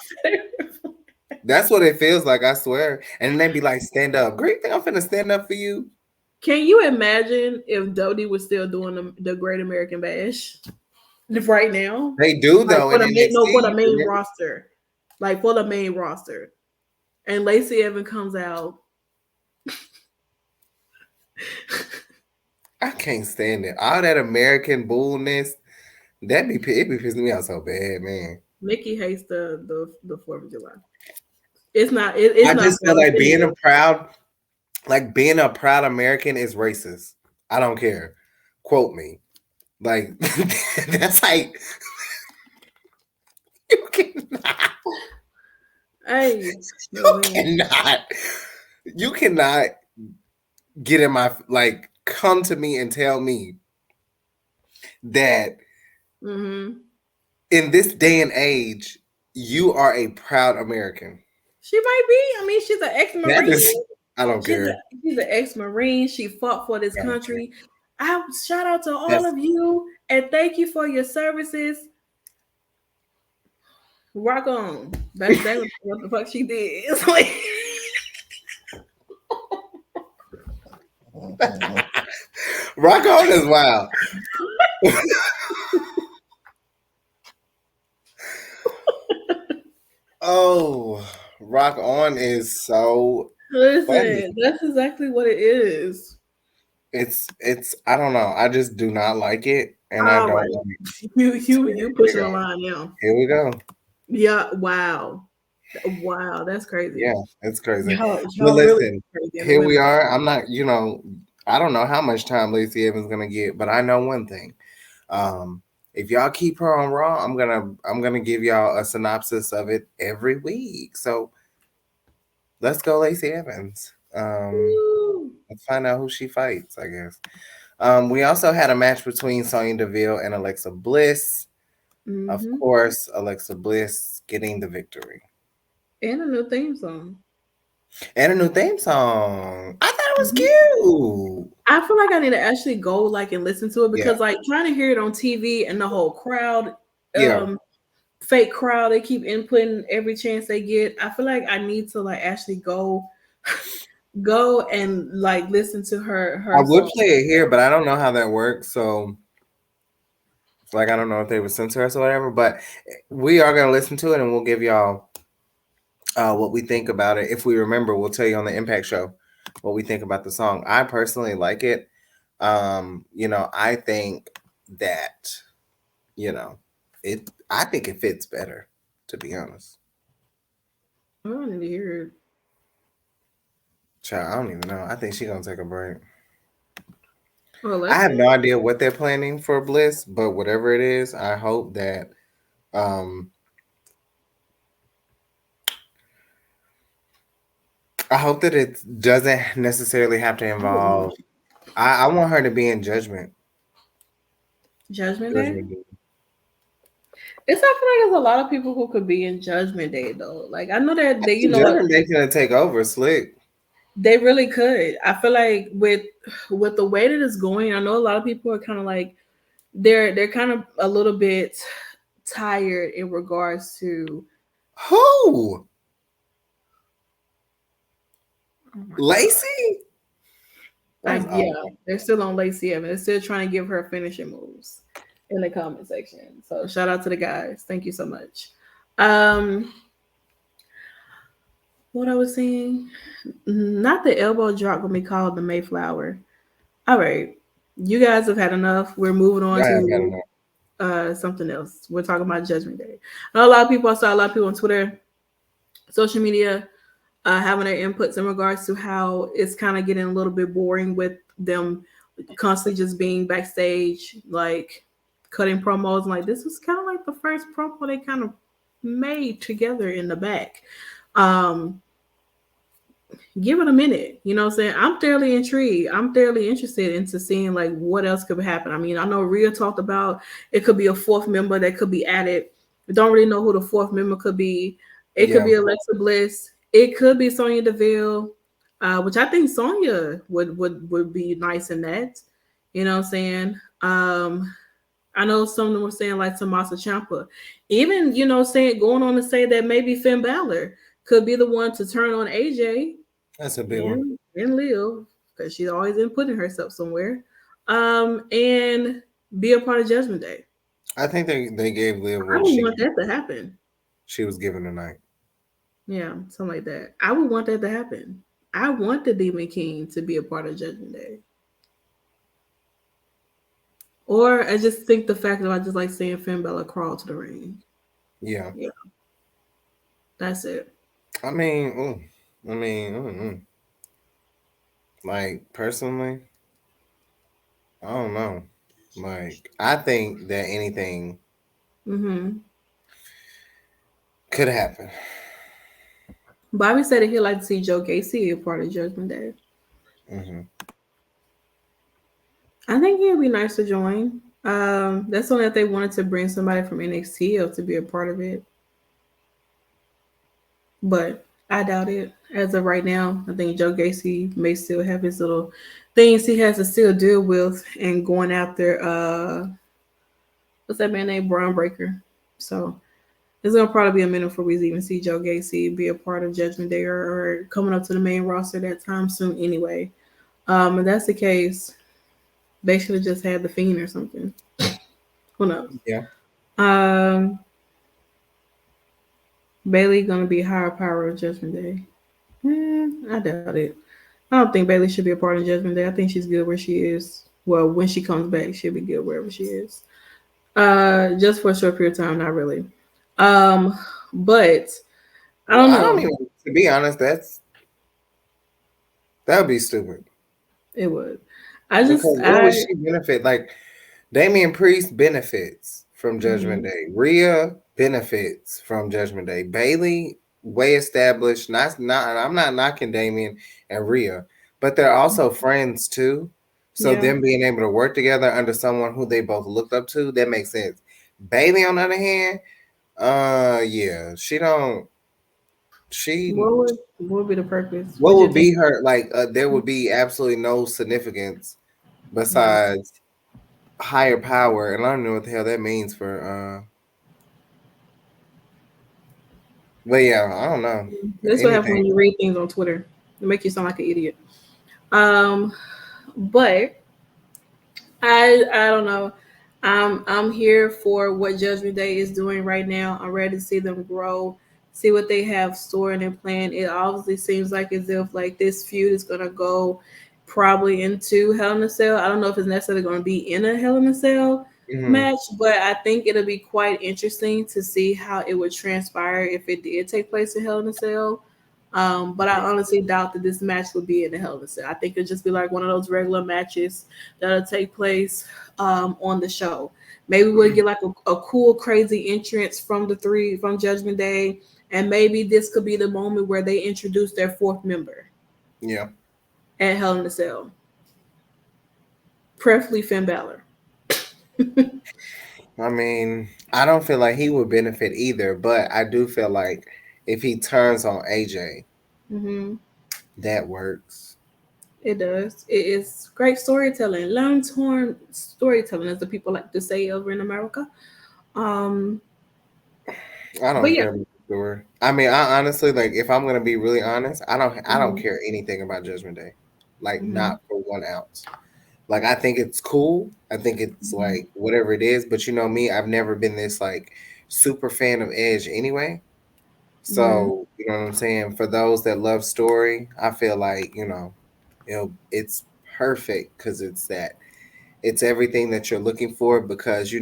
That's what it feels like, I swear. And then they be like, stand up. Great thing I'm finna stand up for you. Can you imagine if Dodie was still doing the Great American Bash right now? They do Like though for in the NXT. main roster. Like for the main roster. And Lacey Evans comes out. I can't stand it. All that American bullness, it be pissing me out so bad, man. Mickey hates the 4th of July. It's not it's I not just feel fun. like being a proud American is racist. I don't care. Quote me. Like that's like you cannot. Hey, You cannot get in my come to me and tell me that in this day and age you are a proud American. She might be. I mean, she's an ex-Marine. I don't care. She's an ex-Marine. She fought for this country. I shout out to all of you and thank you for your services. Rock on. That's what the fuck she did. It's like Rock on is wild. Oh, rock on is so funny. That's exactly what it is. It's I don't know. I just do not like it. And I don't like it. You pushing the line now. Here we go. Yeah, wow. Wow, that's crazy. Yeah, it's crazy. Y'all but listen, really here we are. I'm not, I don't know how much time Lacey Evans gonna get, but I know one thing. If y'all keep her on Raw, I'm gonna give y'all a synopsis of it every week. So let's go, Lacey Evans. Let's find out who she fights, I guess. We also had a match between Sonia Deville and Alexa Bliss. Of course, Alexa Bliss getting the victory. And a new theme song. I thought it was cute. I feel like I need to actually go and listen to it because trying to hear it on TV and the whole crowd, fake crowd, they keep inputting every chance they get. I feel like I need to actually go and listen to her. I would play it here, but I don't know how that works. So I don't know if they would censor us or whatever, but we are gonna listen to it and we'll give y'all what we think about it. If we remember, we'll tell you on the Impact show what we think about the song. I personally like it. I think that, I think it fits better, to be honest. I don't need to hear it. Child, I don't even know. I think she's gonna take a break. Well, I have no idea what they're planning for Bliss, but whatever it is, I hope that it doesn't necessarily have to involve. I want her to be in Judgment. Judgment Day? It's not like there's a lot of people who could be in Judgment Day though. I know that they, Judgment Day's gonna take over slick. They really could. I feel like with the way that it's going, I know a lot of people are kind of they're kind of a little bit tired in regards to who? Lacey? They're still on Lacey Evans. They're still trying to give her finishing moves in the comment section. So shout out to the guys. Thank you so much. What I was saying, not the elbow drop when we called the Mayflower. All right, you guys have had enough. We're moving on to something else. We're talking about Judgment Day. I know I saw a lot of people on Twitter, social media, having their inputs in regards to how it's kind of getting a little bit boring with them constantly just being backstage, cutting promos. And like this was kind of like the first promo they kind of made together in the back. Give it a minute. You know what I'm saying? I'm thoroughly intrigued. I'm thoroughly interested into seeing like what else could happen. I mean, I know Rhea talked about it could be a fourth member that could be added. We don't really know who the fourth member could be. It could be Alexa Bliss. It could be Sonia Deville, which I think Sonia would be nice in that. You know what I'm saying? I know some of them were saying like Tommaso Ciampa. Even, you know, saying going on to say that maybe Finn Balor could be the one to turn on AJ. That's a big one. And Liv, because she's always in putting herself somewhere. And be a part of Judgment Day. I think they gave Liv I what would want that to happen. she was given tonight. Yeah, something like that. I would want that to happen. I want the Demon King to be a part of Judgment Day. Or I just think the fact that I just like seeing Finn Balor crawl to the ring. Yeah. That's it. I mean, like personally, I don't know. Like I think that anything could happen. Bobby said that he'd like to see Joe Gacy a part of Judgment Day. I think he'd be nice to join. That's only if they wanted to bring somebody from NXT to be a part of it. But I doubt it. As of right now, I think Joe Gacy may still have his little things he has to still deal with and going after what's that man named Braun Breaker. So it's gonna probably be a minute before we even see Joe Gacy be a part of Judgment Day or coming up to the main roster that time soon anyway. If that's the case, they should have just had the Fiend or something. Who knows? Yeah. Bailey gonna be higher power of Judgment Day. I doubt it. I don't think Bailey should be a part of Judgment Day. I think she's good where she is. Well, when she comes back, she'll be good wherever she is. Just for a short period of time, not really. But I don't know. To be honest, that would be stupid. It would. What would she benefit? Like Damian Priest benefits from Judgment Day. Rhea benefits from Judgment Day. Bailey, way established. Not I'm not knocking Damian and Rhea, but they're also friends too. So them being able to work together under someone who they both looked up to, that makes sense. Bailey, on the other hand, she don't. What would be the purpose? What would be her like? There would be absolutely no significance besides higher power, and I don't know what the hell that means for. But yeah, I don't know. This what happens when you read things on Twitter. It make you sound like an idiot. But I don't know. I'm here for what Judgment Day is doing right now. I'm ready to see them grow, see what they have stored and planned. It obviously seems like as if like this feud is gonna go probably into Hell in a Cell. I don't know if it's necessarily going to be in a Hell in a Cell match, but I think it'll be quite interesting to see how it would transpire if it did take place in Hell in a Cell. But I honestly doubt that this match would be in the Hell in a Cell. I think it'd just be like one of those regular matches that'll take place on the show. Maybe we'll get like a cool, crazy entrance from Judgment Day, and maybe this could be the moment where they introduce their fourth member. Yeah. At Hell in a Cell. Preferably Finn Balor. I mean, I don't feel like he would benefit either, but I do feel like if he turns on AJ, that works. It does. It is great storytelling. Long-term storytelling, as the people like to say over in America. I don't care about the story. I mean, I honestly, like, if I'm gonna be really honest, I don't care anything about Judgment Day. Like, not for 1 ounce. Like, I think it's cool. I think it's like whatever it is. But you know me, I've never been this like super fan of Edge anyway. So you know what I'm saying? For those that love story, I feel like, it's perfect because it's everything that you're looking for, because,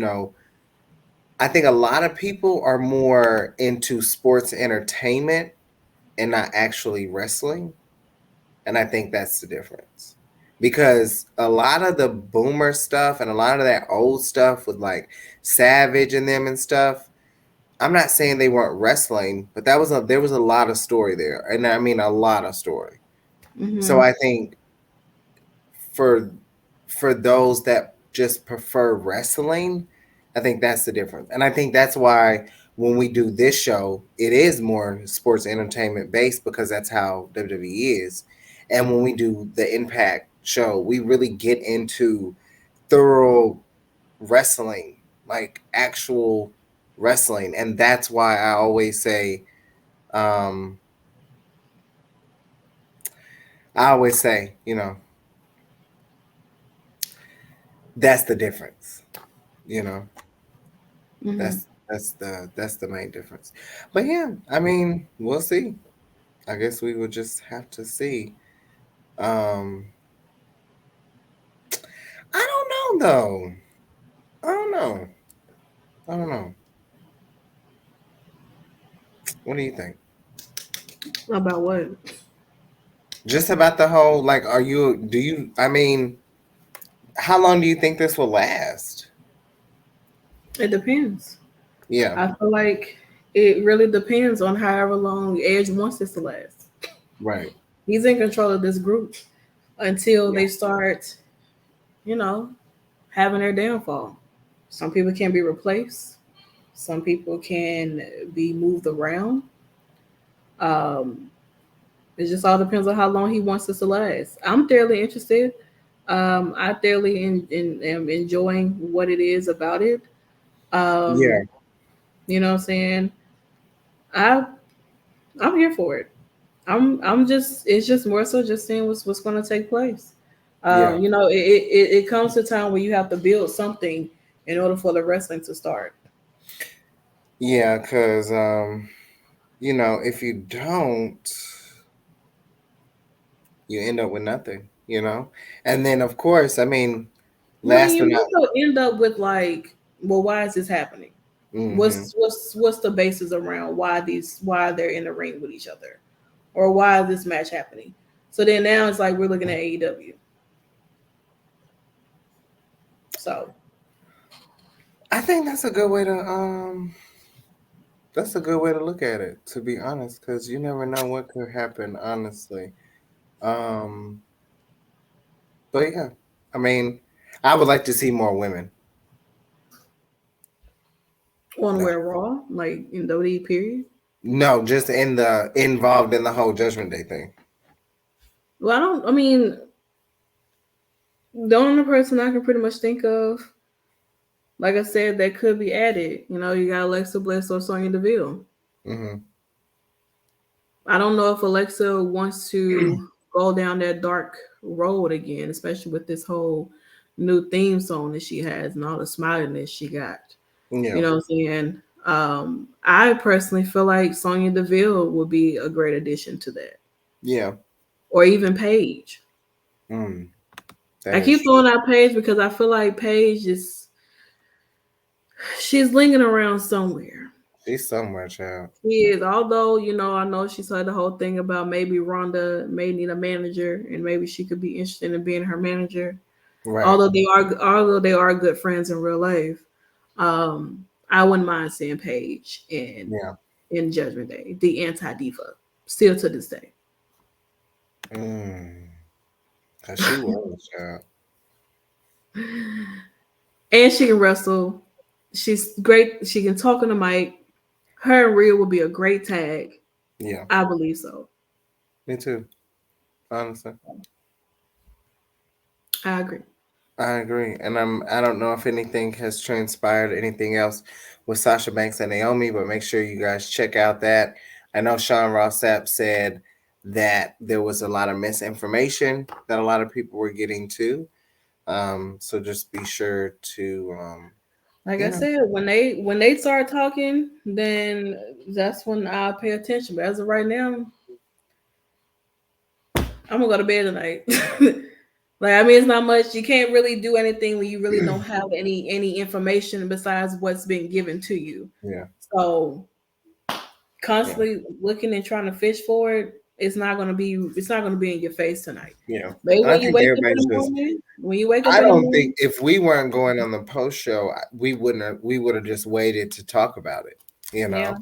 I think a lot of people are more into sports entertainment and not actually wrestling. And I think that's the difference. because a lot of the boomer stuff and a lot of that old stuff with like Savage and them and stuff. I'm not saying they weren't wrestling, but there was a lot of story there, and I mean a lot of story. So I think for those that just prefer wrestling, I think that's the difference. And I think that's why when we do this show, it is more sports entertainment based because that's how WWE is. And when we do the Impact show, we really get into thorough wrestling, like actual wrestling. And that's why I always say, you know, that's the difference, you know. That's the main difference. But yeah, I mean, we'll see. I guess we will just have to see. I don't know though. I don't know. I don't know. What do you think? About what? Just about the whole like I mean, how long do you think this will last? It depends. Yeah. I feel like it really depends on however long Edge wants this to last. Right. He's in control of this group until Yeah. they start, having their downfall. Some people can be replaced. Some people can be moved around. Um, it just all depends on how long he wants this to last. I'm thoroughly interested. I thoroughly am enjoying what it is about it. Yeah. You know what I'm saying? I I'm here for it. I'm just it's just more so just seeing what's going to take place. Yeah. It comes to a time where you have to build something in order for the wrestling to start. Yeah, because if you don't, you end up with nothing, And then of course, I mean, Well, then last you but not also end up with like, well, why is this happening? hmm What's the basis around why they're in the ring with each other, or why is this match happening? So then now it's like we're looking at AEW. So I think that's a good way to look at it, to be honest, because you never know what could happen, honestly. Um, but yeah, I mean, I would like to see more women. on No, where Raw, like in WWE period. no, just involved in the whole Judgment Day thing. Well, I don't. I mean, the only person I can pretty much think of, like I said, that could be added. You got Alexa Bliss or Sonya Deville. hmm I don't know if Alexa wants to go down that dark road again, especially with this whole new theme song that she has and all the smiliness she got. You Yeah, know what I'm saying? I personally feel like Sonya Deville would be a great addition to that, yeah, or even Paige. mm, that I is keep true. throwing out Paige because I feel like Paige she's lingering around somewhere. She's somewhere, child. She is, although I know she said the whole thing about maybe Ronda may need a manager and maybe she could be interested in being her manager. Right. Although they are good friends in real life, I wouldn't mind seeing Paige Yeah. in Judgment Day, the anti diva, still to this day. Cause she was, child. And she can wrestle. She's great. She can talk on the mic. Her and Rhea would be a great tag. Yeah, I believe so. me too. Honestly, I agree. I agree, and I don't know if anything has transpired, anything else with Sasha Banks and Naomi, but make sure you guys check out that. I know Sean Ross Sapp said that there was a lot of misinformation that a lot of people were getting too. So just be sure to Like you I know, said, when they start talking, then that's when I'll pay attention. But as of right now, I'm gonna go to bed tonight. Like, I mean, it's not much. You can't really do anything when you really don't have any information besides what's been given to you. yeah, So yeah, constantly looking and trying to fish for it, it's not gonna be in your face tonight. Yeah. Maybe And I when you think wake up in everybody's the just morning, when you wake up I in the don't morning, think if we weren't going on the post show, we would have just waited to talk about it, you know. yeah.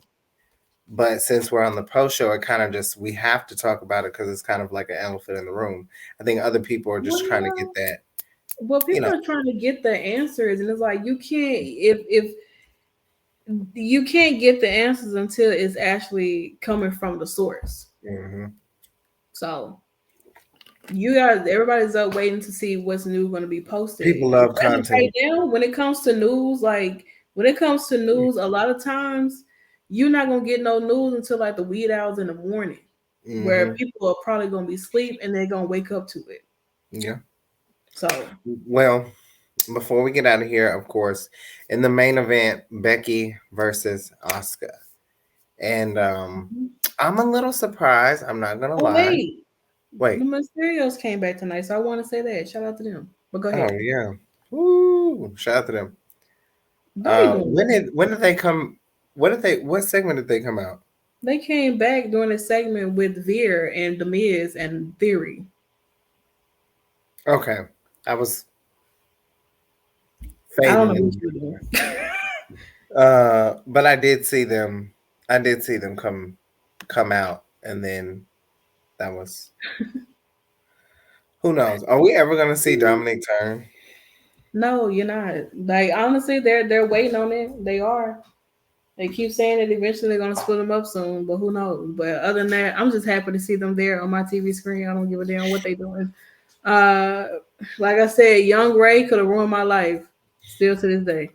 But since we're on the post show, it kind of just we have to talk about it because it's kind of like an elephant in the room. I think other people are just trying to get Well, that, well, you people know. are trying to get the answers, and it's like you can't if you can't get the answers until it's actually coming from the source. Hmm. So you guys, everybody's up waiting to see what's new going to be posted. People love As of right content. now, when it comes to news, a lot of times you're not gonna get no news until like the wee hours in the morning, where Hmm. people are probably gonna be asleep and they're gonna wake up to it. Yeah. So Well, before we get out of here, of course, in the main event, Becky versus Asuka. And I'm a little surprised. I'm not gonna oh lie. the Wait. Mysterios came back tonight, so I want to say that. Shout out to them. But go Oh ahead. yeah. Woo! Shout out to them. They doing When did they come? What segment did they come out? They came back during a segment with Veer and The Miz and Theory. Okay, I was I don't know fading what in. you're doing. But I did see them. I did see them come out, and then that was. Who knows? Are we ever gonna see Dominic turn? No, you're not. Like honestly, they're waiting on it. They are. They keep saying that eventually they're gonna split them up soon, but who knows? But other than that, I'm just happy to see them there on my TV screen. I don't give a damn what they doing. Uh, like I said, Young Ray could have ruined my life. Still to this day,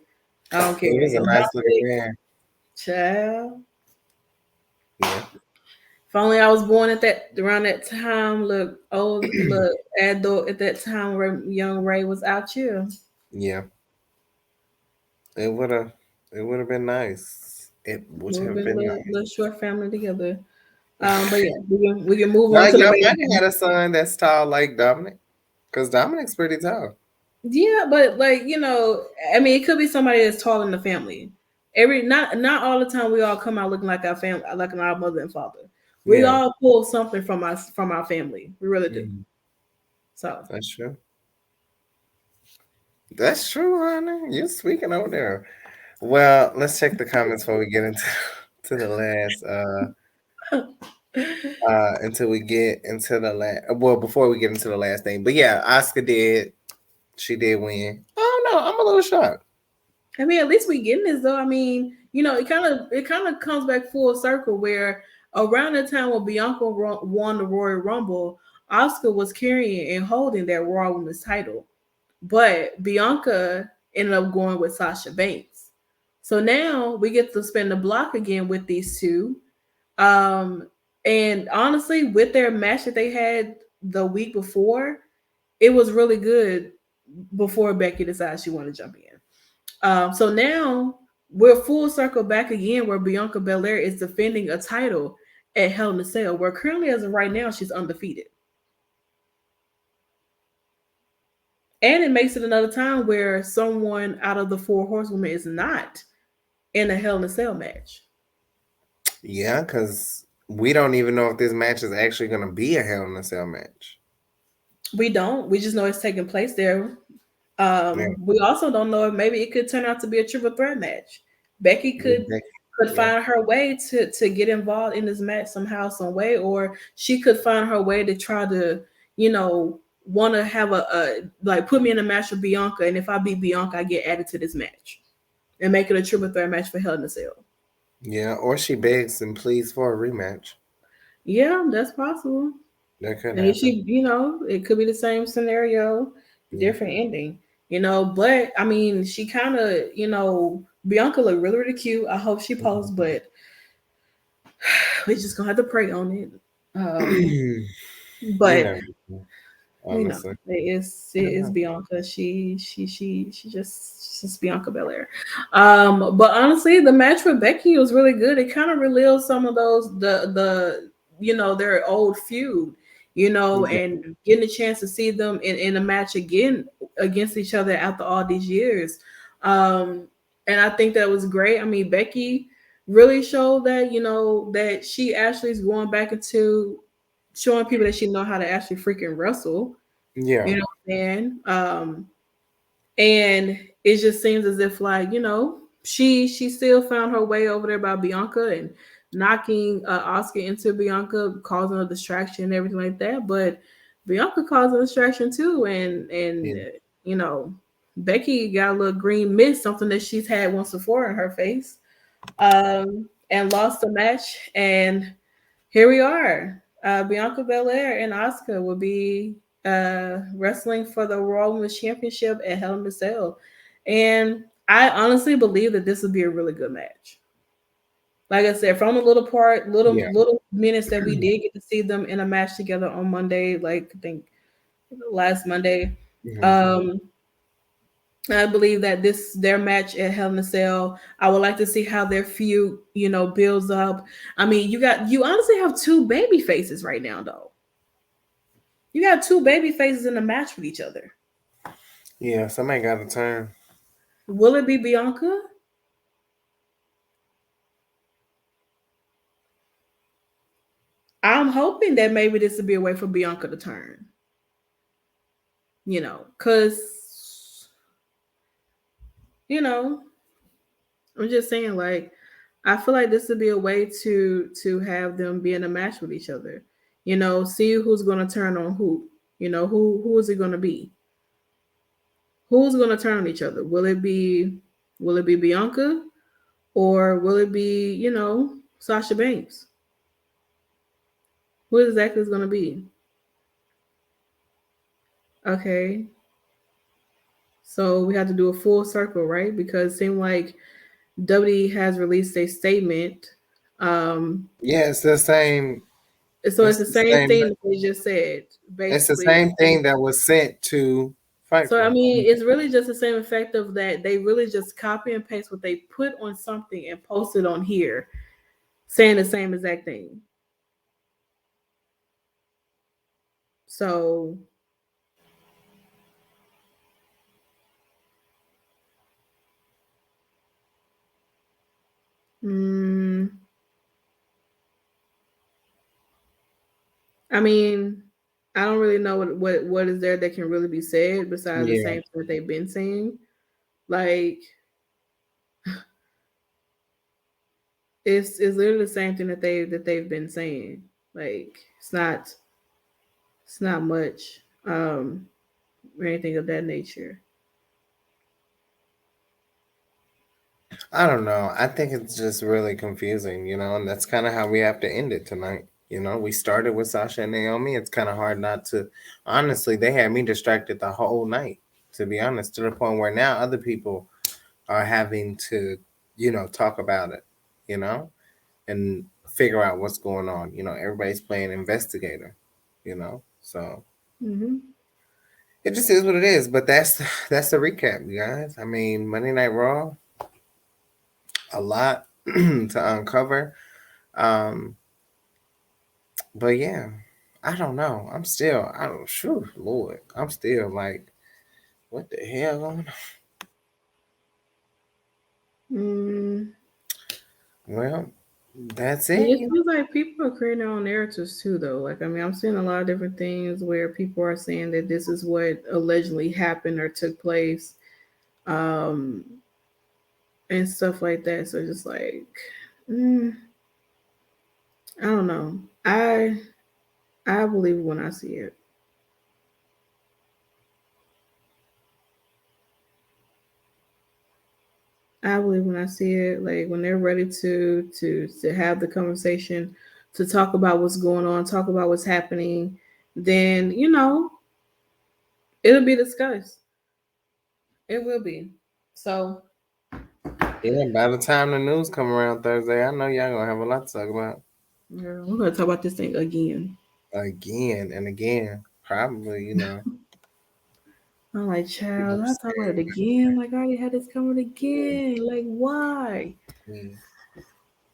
I don't He care. was a And nice looking Dominic, man. child. Yeah. If only I was born at that around that time. Look, adult at that time where Young Ray was out here. Yeah. It would have. It would have been nice. It would We've have been a been little nice. short family together. But yeah, we can move Now on to the y'all main might have event. had a son that's tall like Dominic, because Dominic's pretty tall. Yeah, but like I mean, it could be somebody that's tall in the family. Not all the time we all come out looking like our family, like our mother and father. We Yeah. all pull something from our family. We really do. Mhm. So That's true. That's true, honey. You're speaking over there. Well, let's check the comments before we get into to the last until we get into the last well before we get into the last thing. But yeah, Asuka did. She did win. Oh no, I'm a little shocked. I mean, at least we getting this though. I mean, it kind of comes back full circle where around the time when Bianca won the Royal Rumble, Asuka was carrying and holding that Raw Women's title, but Bianca ended up going with Sasha Banks. So now we get to spin the block again with these two. Um, and honestly, with their match that they had the week before, it was really good before Becky decided she wanted to jump in. So now we're full circle back again where Bianca Belair is defending a title at Hell in a Cell, where currently as of right now she's undefeated. And it makes it another time where someone out of the four horsewomen is not in a Hell in a Cell match. Yeah, because we don't even know if this match is actually going to be a Hell in a Cell match. We don't. We just know it's taking place there. Yeah. We also don't know if maybe it could turn out to be a triple threat match. Becky could Yeah. find her way to get involved in this match somehow, some way, or she could find her way to try to, want to have a like put me in a match with Bianca, and if I beat Bianca, I get added to this match and make it a triple threat match for Hell in a Cell. Yeah, or she begs and pleads for a rematch. Yeah, that's possible. That could And happen. it could be the same scenario, different ending. But I mean, she kind of, Bianca looked really, really cute. I hope she posts, but we're just gonna have to pray on it. But Never know, honestly. it is Bianca. She's just Bianca Belair. But honestly, the match with Becky was really good. It kind of relived some of those their old feud, and getting a chance to see them in a match again against each other after all these years. And I think that was great. I mean, Becky really showed that, that she actually is going back into showing people that she know how to actually freaking wrestle. Yeah. You know what I'm saying? And it just seems as if, like, she still found her way over there by Bianca and knocking Asuka into Bianca, causing a distraction and everything like that. But Bianca caused a distraction too, and Yeah. Becky got a little green mist, something that she's had once before in her face, and lost the match. And here we are. Bianca Belair and Asuka will be wrestling for the Raw Women's Championship at Hell in a Cell. And I honestly believe that this would be a really good match. Like I said, from the Yeah. little minutes that we did get to see them in a match together on Monday, like I think last Monday, Mhm. um, I believe that their match at Hell in a Cell. I would like to see how their feud, builds up. I mean, you honestly have two baby faces right now, though. You got two baby faces in a match with each other. Yeah. Somebody got to turn. Will it be Bianca? I'm hoping that maybe this will be a way for Bianca to turn. Because I'm just saying, like, I feel like this would be a way to have them be in a match with each other. See who's gonna turn on who. Who is it gonna be? Who's gonna turn on each other? Will it be Bianca, or will it be Sasha Banks? Who exactly is gonna be? Okay, so we have to do a full circle, right? Because it seemed like WWE has released a statement. Yeah, it's the same. So it's It's the the same same. thing that they just said, It's the basically. same thing that was sent to So I Fightful. mean, it's really just the same effect of that. They really just copy and paste what they put on something and post it on here, saying the same exact thing. So mm, I mean, I don't really know what is there that can really be said besides the Yeah. same thing that they've been saying. Like it's literally the same thing that they've been saying. Like it's not much or anything of that nature. I don't know. I think it's just really confusing, and that's kind of how we have to end it tonight. We started with Sasha and Naomi. It's kind of hard not to. Honestly, they had me distracted the whole night, to be honest, to the point where now other people are having to, talk about it, you know, and figure out what's going on. Everybody's playing investigator, so Mm-hmm. it just is what it is. But that's the recap, you guys. I mean, Monday Night Raw, a lot to uncover. Um, but yeah, I don't know. I don't, sure, Lord, I'm still like, what the hell going on? Mm. Well, that's And it. it feels like people are creating their own narratives too, though. Like, I mean, I'm seeing a lot of different things where people are saying that this is what allegedly happened or took place, um, and stuff like that. So just like, mm, I don't know. I believe it when I see it. I believe when I see it, like when they're ready to have the conversation, to talk about what's going on, talk about what's happening, then it'll be discussed. It will be. So Yeah, by the time the news come around Thursday, I know y'all gonna have a lot to talk about yeah, we're gonna talk about this thing again. again and again. Probably, I'm like, child, I talk about it saying, again. Like I already had this coming again. Like why? yeah,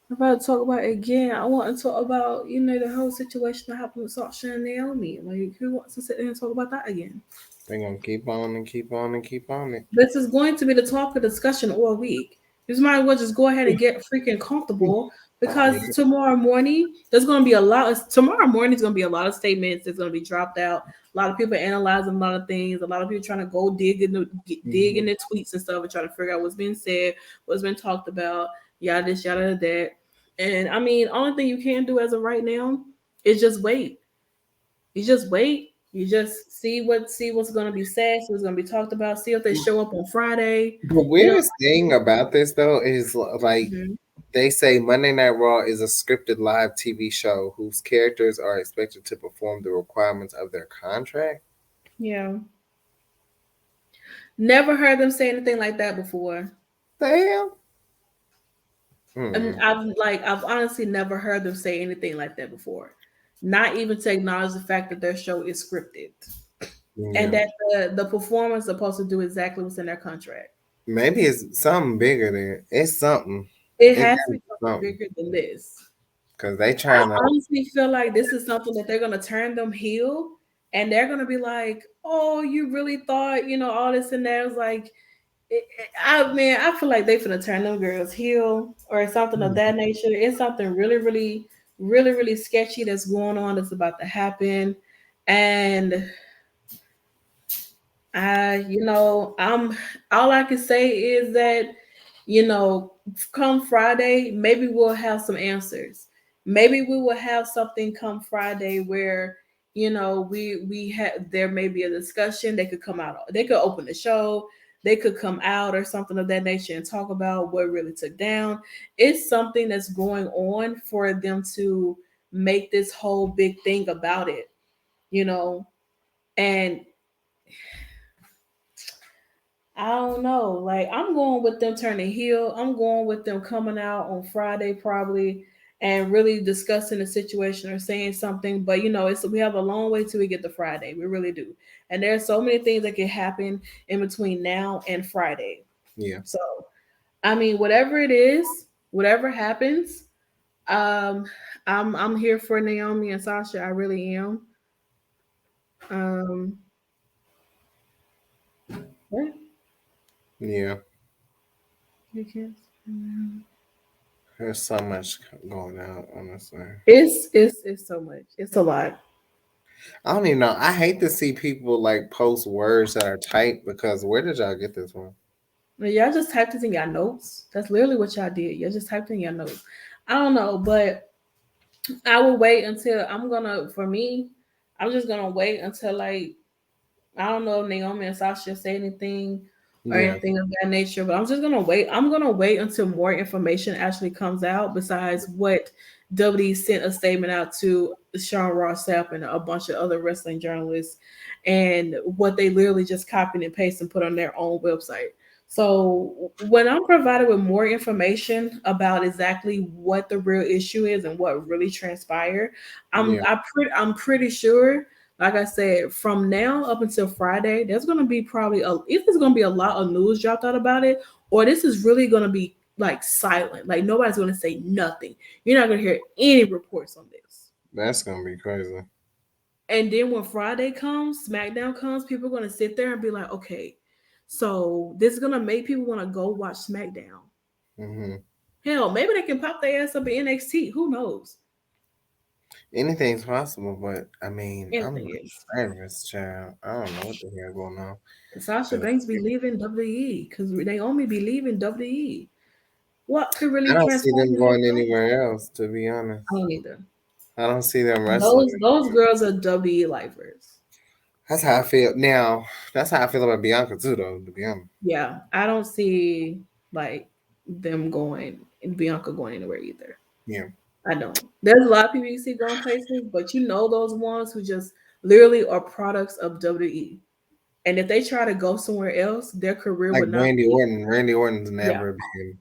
I'm about to talk about it again. I want to talk about the whole situation that happened with Sasha and Naomi. Like who wants to sit there and talk about that again? they're gonna keep on and keep on and keep on it. This is going to be the talk of discussion all week. You might as well just go ahead and get freaking comfortable because tomorrow morning there's going to be a lot. Tomorrow morning is going to be a lot of statements that's going to be dropped out. A lot of people analyzing a lot of things. A lot of people trying to go dig in the tweets and stuff and trying to figure out what's been said, what's been talked about, yada this, yada that. And I mean, only thing you can do as of right now is just wait. You just wait. You just see what's going to be said, see what's going to be talked about. See if they show up on Friday. The weirdest thing about this though is like they say Monday Night Raw is a scripted live TV show whose characters are expected to perform the requirements of their contract. Yeah. Never heard them say anything like that before. Damn. And I've honestly never heard them say anything like that before. Not even to acknowledge the fact that their show is scripted. And that the performers are supposed to do exactly what's in their contract. Maybe it's something bigger than it's something. It has to be something bigger than this. Because they trying to honestly feel like this is something that they're gonna turn them heel and they're gonna be like, oh, you really thought, all this and that. It was like I feel like they finna turn them girls heel or something of that nature. It's something really, really, really, really sketchy that's going on that's about to happen. And I'm all I can say is that, come Friday, maybe we'll have some answers. Maybe we will have something come Friday where, we have there may be a discussion. They could come out, they could open the show, they could come out or something of that nature and talk about what really took down. It's something that's going on for them to make this whole big thing about it, and I don't know. Like, I'm going with them turning heel. I'm going with them coming out on Friday probably and really discussing the situation or saying something. But we have a long way till we get to Friday. We really do. And there's so many things that can happen in between now and Friday. Yeah. So, I mean, whatever it is, whatever happens, I'm here for Naomi and Sasha. I really am. What? Yeah. You can't. There's so much going on, honestly. It's so much. It's a lot. I don't even know. I hate to see people like post words that are typed because where did y'all get this from? Y'all just typed it in your notes. That's literally what y'all did. Y'all just typed in your notes. I don't know, but I will wait until for me, I'm just gonna wait until like I don't know if Naomi and Sasha say anything or anything of that nature, but I'm just gonna wait. I'm gonna wait until more information actually comes out besides what WWE sent a statement out to Sean Ross Sapp and a bunch of other wrestling journalists and what they literally just copied and pasted and put on their own website. So when I'm provided with more information about exactly what the real issue is and what really transpired, I'm pretty sure, like I said, from now up until Friday, there's going to be probably either there's going to be a lot of news dropped out about it, or this is really going to be like silent. Like nobody's going to say nothing. You're not going to hear any reports on this. That's going to be crazy. And then when Friday comes, SmackDown comes, people are going to sit there and be like, okay, so this is going to make people want to go watch SmackDown. Mm-hmm. Hell, maybe they can pop their ass up in NXT. Who knows? Anything's possible, but I mean, Anything I'm nervous, child. I don't know what the hell going on. Sasha Banks be leaving WWE because Naomi be leaving WWE. What could really? I don't see them going anywhere else, to be honest. I don't either. I don't see them wrestling. Those girls are WWE lifers. That's how I feel now. That's how I feel about Bianca too, though. To be honest. Yeah, I don't see like them going and Bianca going anywhere either. Yeah. I don't. There's a lot of people you see going places, but those ones who just literally are products of WWE. And if they try to go somewhere else, their career would not. Randy Orton. Randy Orton's never been.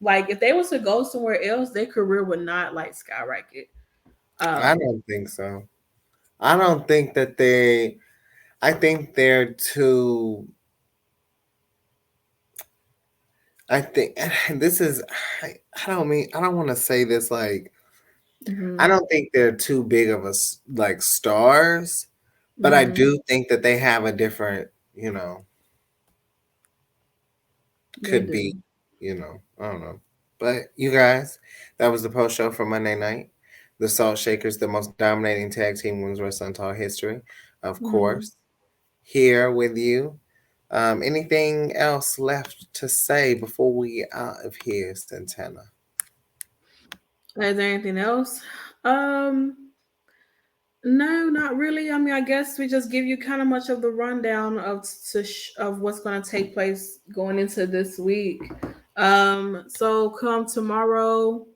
Like if they was to go somewhere else, their career would not like skyrocket. I don't think so. I don't think that they. I think they're too. I think this is. I don't want to say this like. I don't think they're too big of a like stars, but I do think that they have a different, could be you know, I don't know. But you guys, that was the post show for Monday night. The Salt Shakers, the most dominating tag team women's wrestling talk history, of Mhm. course, here with you. Anything else left to say before we out of here, Santana? Is there anything else? Um, no, not really. I mean, I guess we just give you kind of much of the rundown of what's going to take place going into this week. So come tomorrow,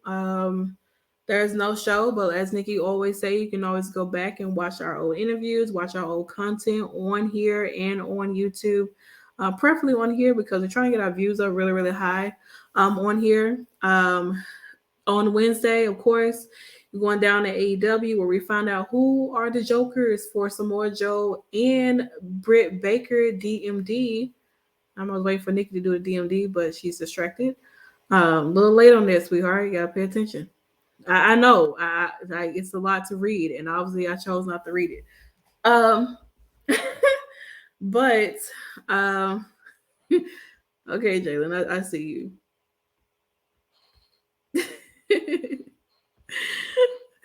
there's no show, but as Nikki always say, you can always go back and watch our old interviews, watch our old content on here and on YouTube. Preferably on here because we're trying to get our views up really, really high on here. On Wednesday, of course, we're going down to AEW where we find out who are the Jokers for Samoa Joe and Britt Baker DMD. I'm gonna wait for Nikki to do a DMD, but she's distracted. A little late on this, sweetheart. You gotta pay attention. I know, it's a lot to read, and obviously I chose not to read it. Um, but okay, Jalen, I see you.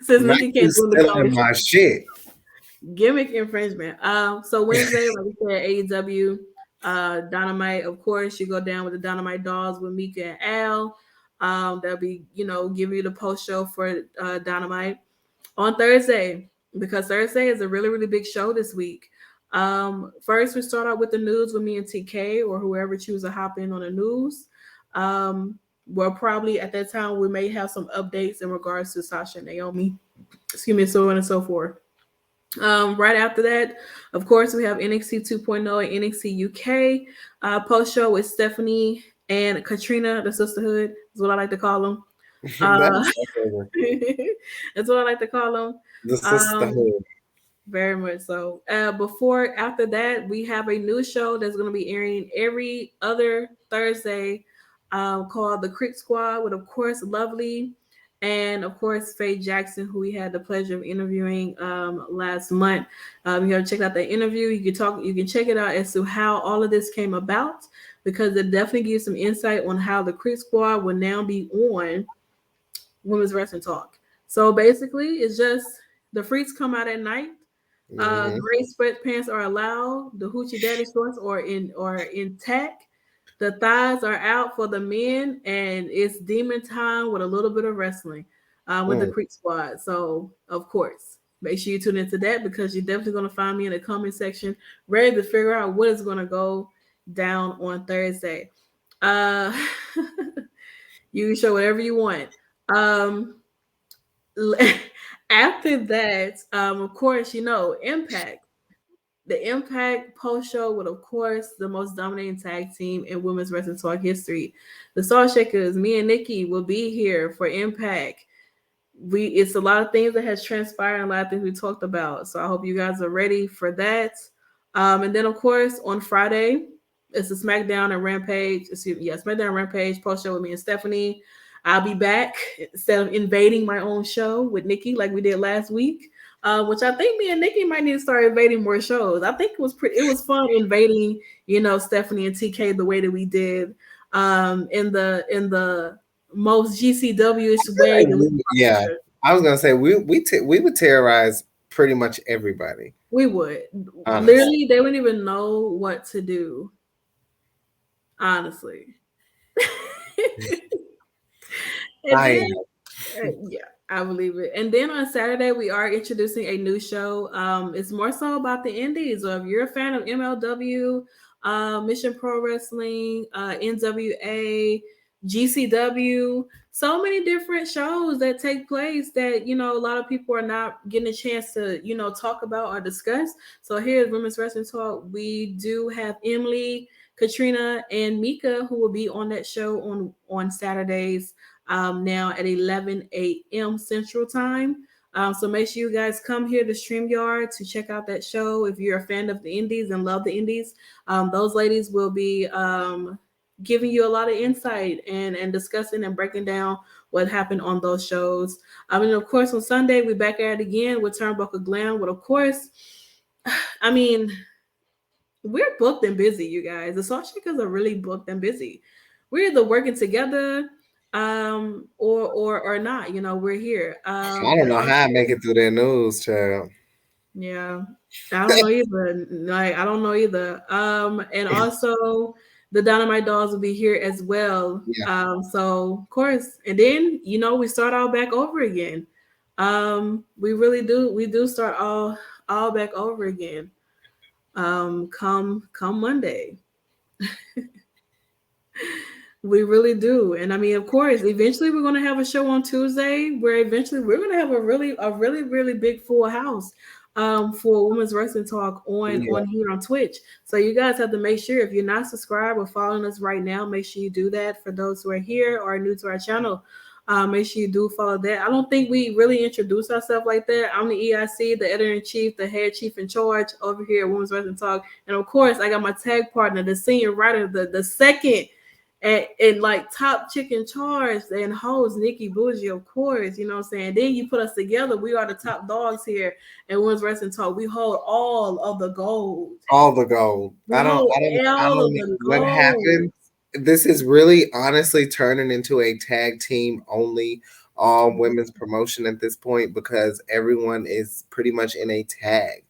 Since Not Nikki you can't do the stealing commentary. my shit. Gimmick infringement. So Wednesday, like we said, AEW, Dynamite. Of course, you go down with the Dynamite Dolls with Mika and Al. They'll be, giving you the post show for Dynamite on Thursday because Thursday is a really, really big show this week. First, we start out with the news with me and TK or whoever chooses to hop in on the news. Well, probably at that time we may have some updates in regards to Sasha and Naomi. Excuse me, so on and so forth. Right after that, of course, we have NXT 2.0 and NXT UK post show with Stephanie and Katrina, the sisterhood is what I like to call them. That's That's what I like to call them. the sisterhood. Very much so. After that, we have a new show that's going to be airing every other Thursday called The Creek Squad with, of course, Lovely and, of course, Faye Jackson, who we had the pleasure of interviewing last month. You have to check out that interview. You can check it out as to how all of this came about because it definitely gives some insight on how The Creek Squad will now be on Women's Wrestling Talk. So basically, it's just the freaks come out at night. Gray sweatpants are allowed. The hoochie daddy shorts are intact. The thighs are out for the men, and it's demon time with a little bit of wrestling with the Creek Squad. So, of course, make sure you tune into that because you're definitely going to find me in the comment section ready to figure out what is going to go down on Thursday. You can show whatever you want. After that, of course, Impact. The Impact post show with, of course, the most dominating tag team in women's wrestling talk history. The Salt Shakkas, me and Nikki will be here for Impact. It's a lot of things that has transpired and a lot of things we talked about. So I hope you guys are ready for that. And then, of course, on Friday, it's a SmackDown and Rampage. SmackDown and Rampage post show with me and Stephanie. I'll be back instead of invading my own show with Nikki like we did last week. Which I think me and Nikki might need to start invading more shows. I think it was fun invading, Stephanie and TK the way that we did in the most GCW-ish way. Yeah, I was gonna say we would terrorize pretty much everybody. We would. Honestly. Literally, they wouldn't even know what to do. Honestly. Yeah, I believe it. And then on Saturday, we are introducing a new show. It's more so about the indies. So if you're a fan of MLW, Mission Pro Wrestling, NWA, GCW, so many different shows that take place that, a lot of people are not getting a chance to, talk about or discuss. So here's Women's Wrestling Talk. We do have Emily, Katrina, and Mika who will be on that show on Saturdays. Now at 11 a.m. Central Time. So make sure you guys come here to StreamYard to check out that show. If you're a fan of the indies and love the indies, those ladies will be giving you a lot of insight and discussing and breaking down what happened on those shows. And of course, on Sunday, we're back at it again with Turnbuckle Glam. But of course, we're booked and busy, you guys. The Salt Shakkas are really booked and busy. we're either working together, or not. We're here. I don't And know how I make also, it through their news, child. yeah, I don't know either. Like, I don't know either. And also the Dynamite Dolls will be here as well. Yeah. So of course, and then we start all back over again. We really do. We do start all back over again. Come Monday. We really do. And I mean, of course, eventually we're going to have a show on Tuesday where eventually we're going to have a really big full house for Women's Wrestling Talk Yeah. on here on Twitch. So you guys have to make sure, if you're not subscribed or following us right now, make sure you do that. For those who are here or are new to our channel, make sure you do follow that. I don't think we really introduce ourselves like that. I'm the EIC, the editor-in-chief, the head chief in charge over here at Women's Wrestling Talk. And of course, I got my tag partner, the senior writer, the second and like top chick in charge and host Nikki Bougie, of course, you know what I'm saying? Then you put us together, we are the top dogs here at Women's Wrestling Talk. We hold all of the gold. All the gold. We I don't hold all of know the what gold. happened. This is really honestly turning into a tag team only all women's promotion at this point, because everyone is pretty much in a tag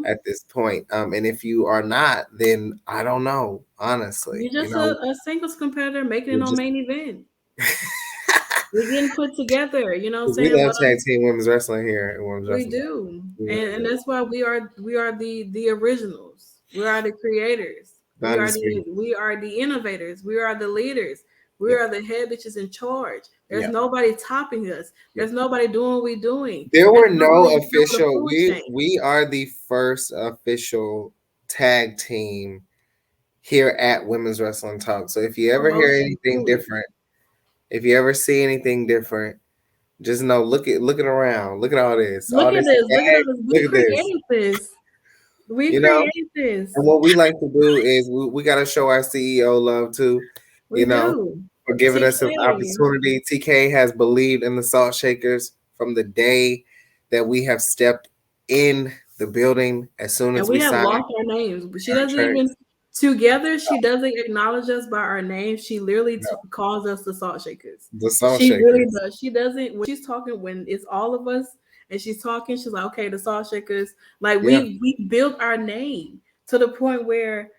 at this point. And if you are not, then I don't know, honestly. You're just a singles competitor making it on main event. We're getting put together, you know what I'm saying? We love tag team women's wrestling here at Women's We Wrestling. do. And that's why we are the originals. We are the creators. We are the innovators. We are the leaders. We are the head bitches in charge. There's nobody topping us. There's nobody doing what we're doing. There were no official. We are the first official tag team here at Women's Wrestling Talk. So if you ever hear anything different, if you ever see anything different, just know, look at around. Look at all this. Look at this. Look at us. We created this. We created this. And what we like to do is we got to show our CEO love too. We do. For giving us an opportunity. TK has believed in the Salt Shakers from the day that we have stepped in the building. As soon as we have lost our names, but she doesn't even together. She doesn't acknowledge us by our names. She literally calls us the Salt Shakers. The Salt Shakers. She really does. She doesn't. When she's talking, when it's all of us, and she's talking, she's like, "Okay, the Salt Shakers." Like we built our name to the point where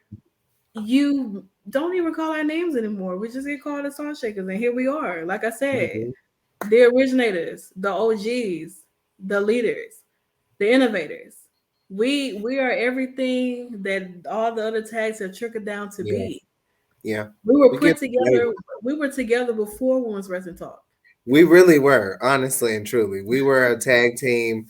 you don't even call our names anymore. We just get called the Salt Shakers, and here we are. Like I said, the originators, the OGs, the leaders, the innovators. We are everything that all the other tags have trickled down to be. Yeah, we were put together. We were together before Women's Wrestling Talk. We really were, honestly and truly. We were a tag team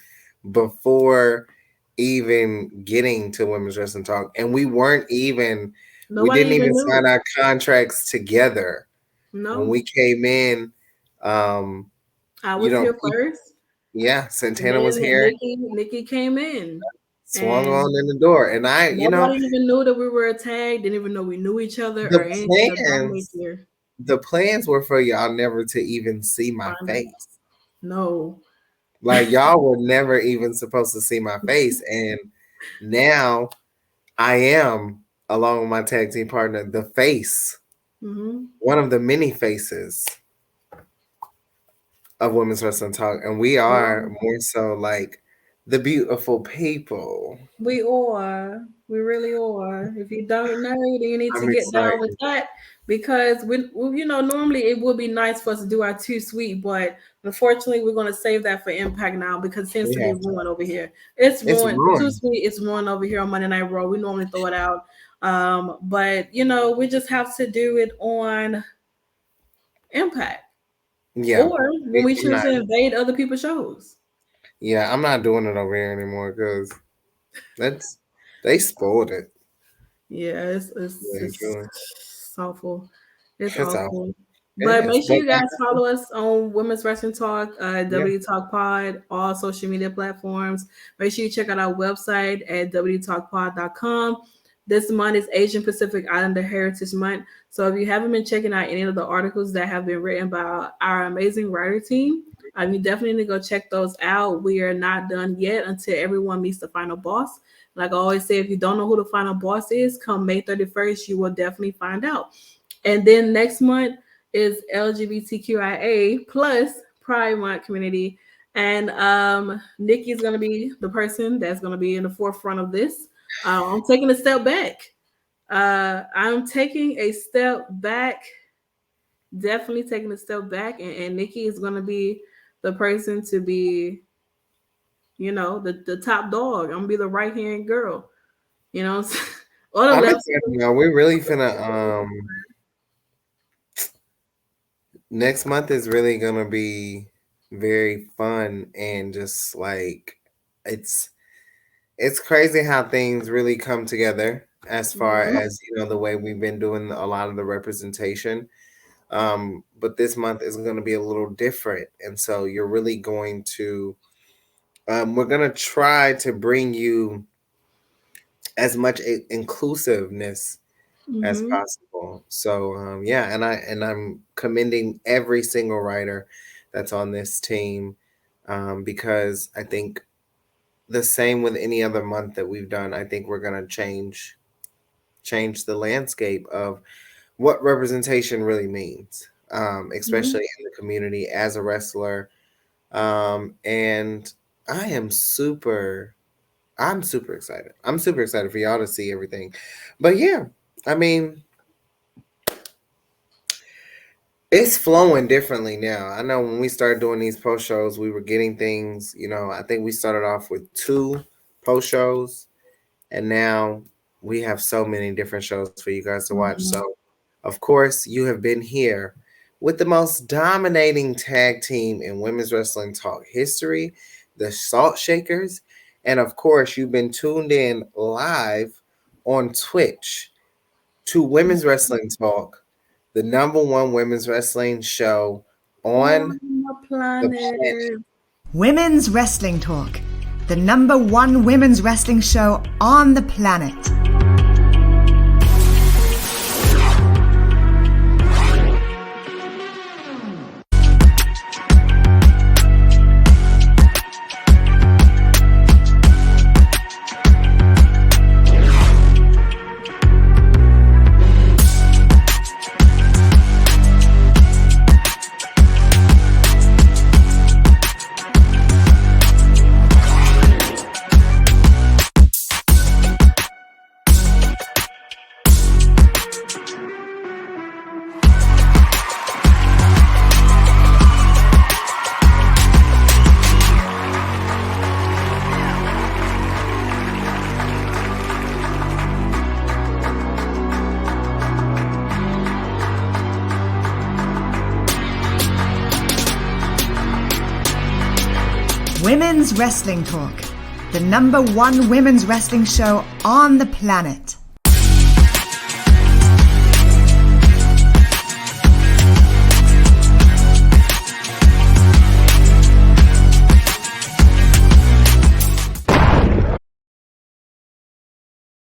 before even getting to Women's Wrestling Talk, and we weren't even. We didn't even sign our contracts together. No. When we came in, I was here first. Yeah, Santana was here. Nikki came in. Swung on in the door, and nobody even knew that we were a tag. Didn't even know we knew each other or anything of that nature. The plans were for y'all never to even see my face. No, like y'all were never even supposed to see my face, and now I am, along with my tag team partner, the face, one of the many faces of Women's Wrestling Talk, and we are more so like the beautiful people. We are. We really are. If you don't know, then you need to get down with that, because we normally it would be nice for us to do our Too Sweet, but unfortunately we're going to save that for Impact now, because it seems to be ruined over here. It's ruined. Too Sweet is ruined over here on Monday Night Raw. We normally throw it out, but we just have to do it on Impact. Yeah. Or when we choose to invade other people's shows. Yeah, I'm not doing it over here anymore because they spoiled it. Yeah, it's awful. It's awful. But make sure you guys follow us on Women's Wrestling Talk, W Talk Pod, all social media platforms. Make sure you check out our website at wtalkpod.com. This month is Asian Pacific Islander Heritage Month. So if you haven't been checking out any of the articles that have been written by our amazing writer team, you definitely need to go check those out. We are not done yet until everyone meets the final boss. Like I always say, if you don't know who the final boss is, come May 31st, you will definitely find out. And then next month is LGBTQIA plus Pride Month community. And Nikki is going to be the person that's going to be in the forefront of this. I'm taking a step back. I'm taking a step back, definitely taking a step back. And Nikki is going to be the person to be, you know, the top dog. I'm going to be the right-hand girl, you know. Or the left. We really finna next month is really gonna be very fun, and just like it's crazy how things really come together as far as, you know, the way we've been doing a lot of the representation. But this month is going to be a little different, and so you're really going to we're going to try to bring you as much inclusiveness as possible. So yeah, and I'm commending every single writer that's on this team, because I think the same with any other month that we've done, I think we're going to change the landscape of what representation really means, especially in the community as a wrestler. And I'm super excited. I'm super excited for y'all to see everything. But yeah, I mean, it's flowing differently now. I know when we started doing these post shows, we were getting things, you know, I think we started off with 2 post shows, and now we have so many different shows for you guys to watch. So, of course, you have been here with the most dominating tag team in women's wrestling talk history, the Salt Shakkas. And, of course, you've been tuned in live on Twitch to Women's Wrestling Talk, the #1 women's wrestling show on the planet. Women's Wrestling Talk, the #1 women's wrestling show on the planet. Women's Wrestling Talk, the #1 women's wrestling show on the planet.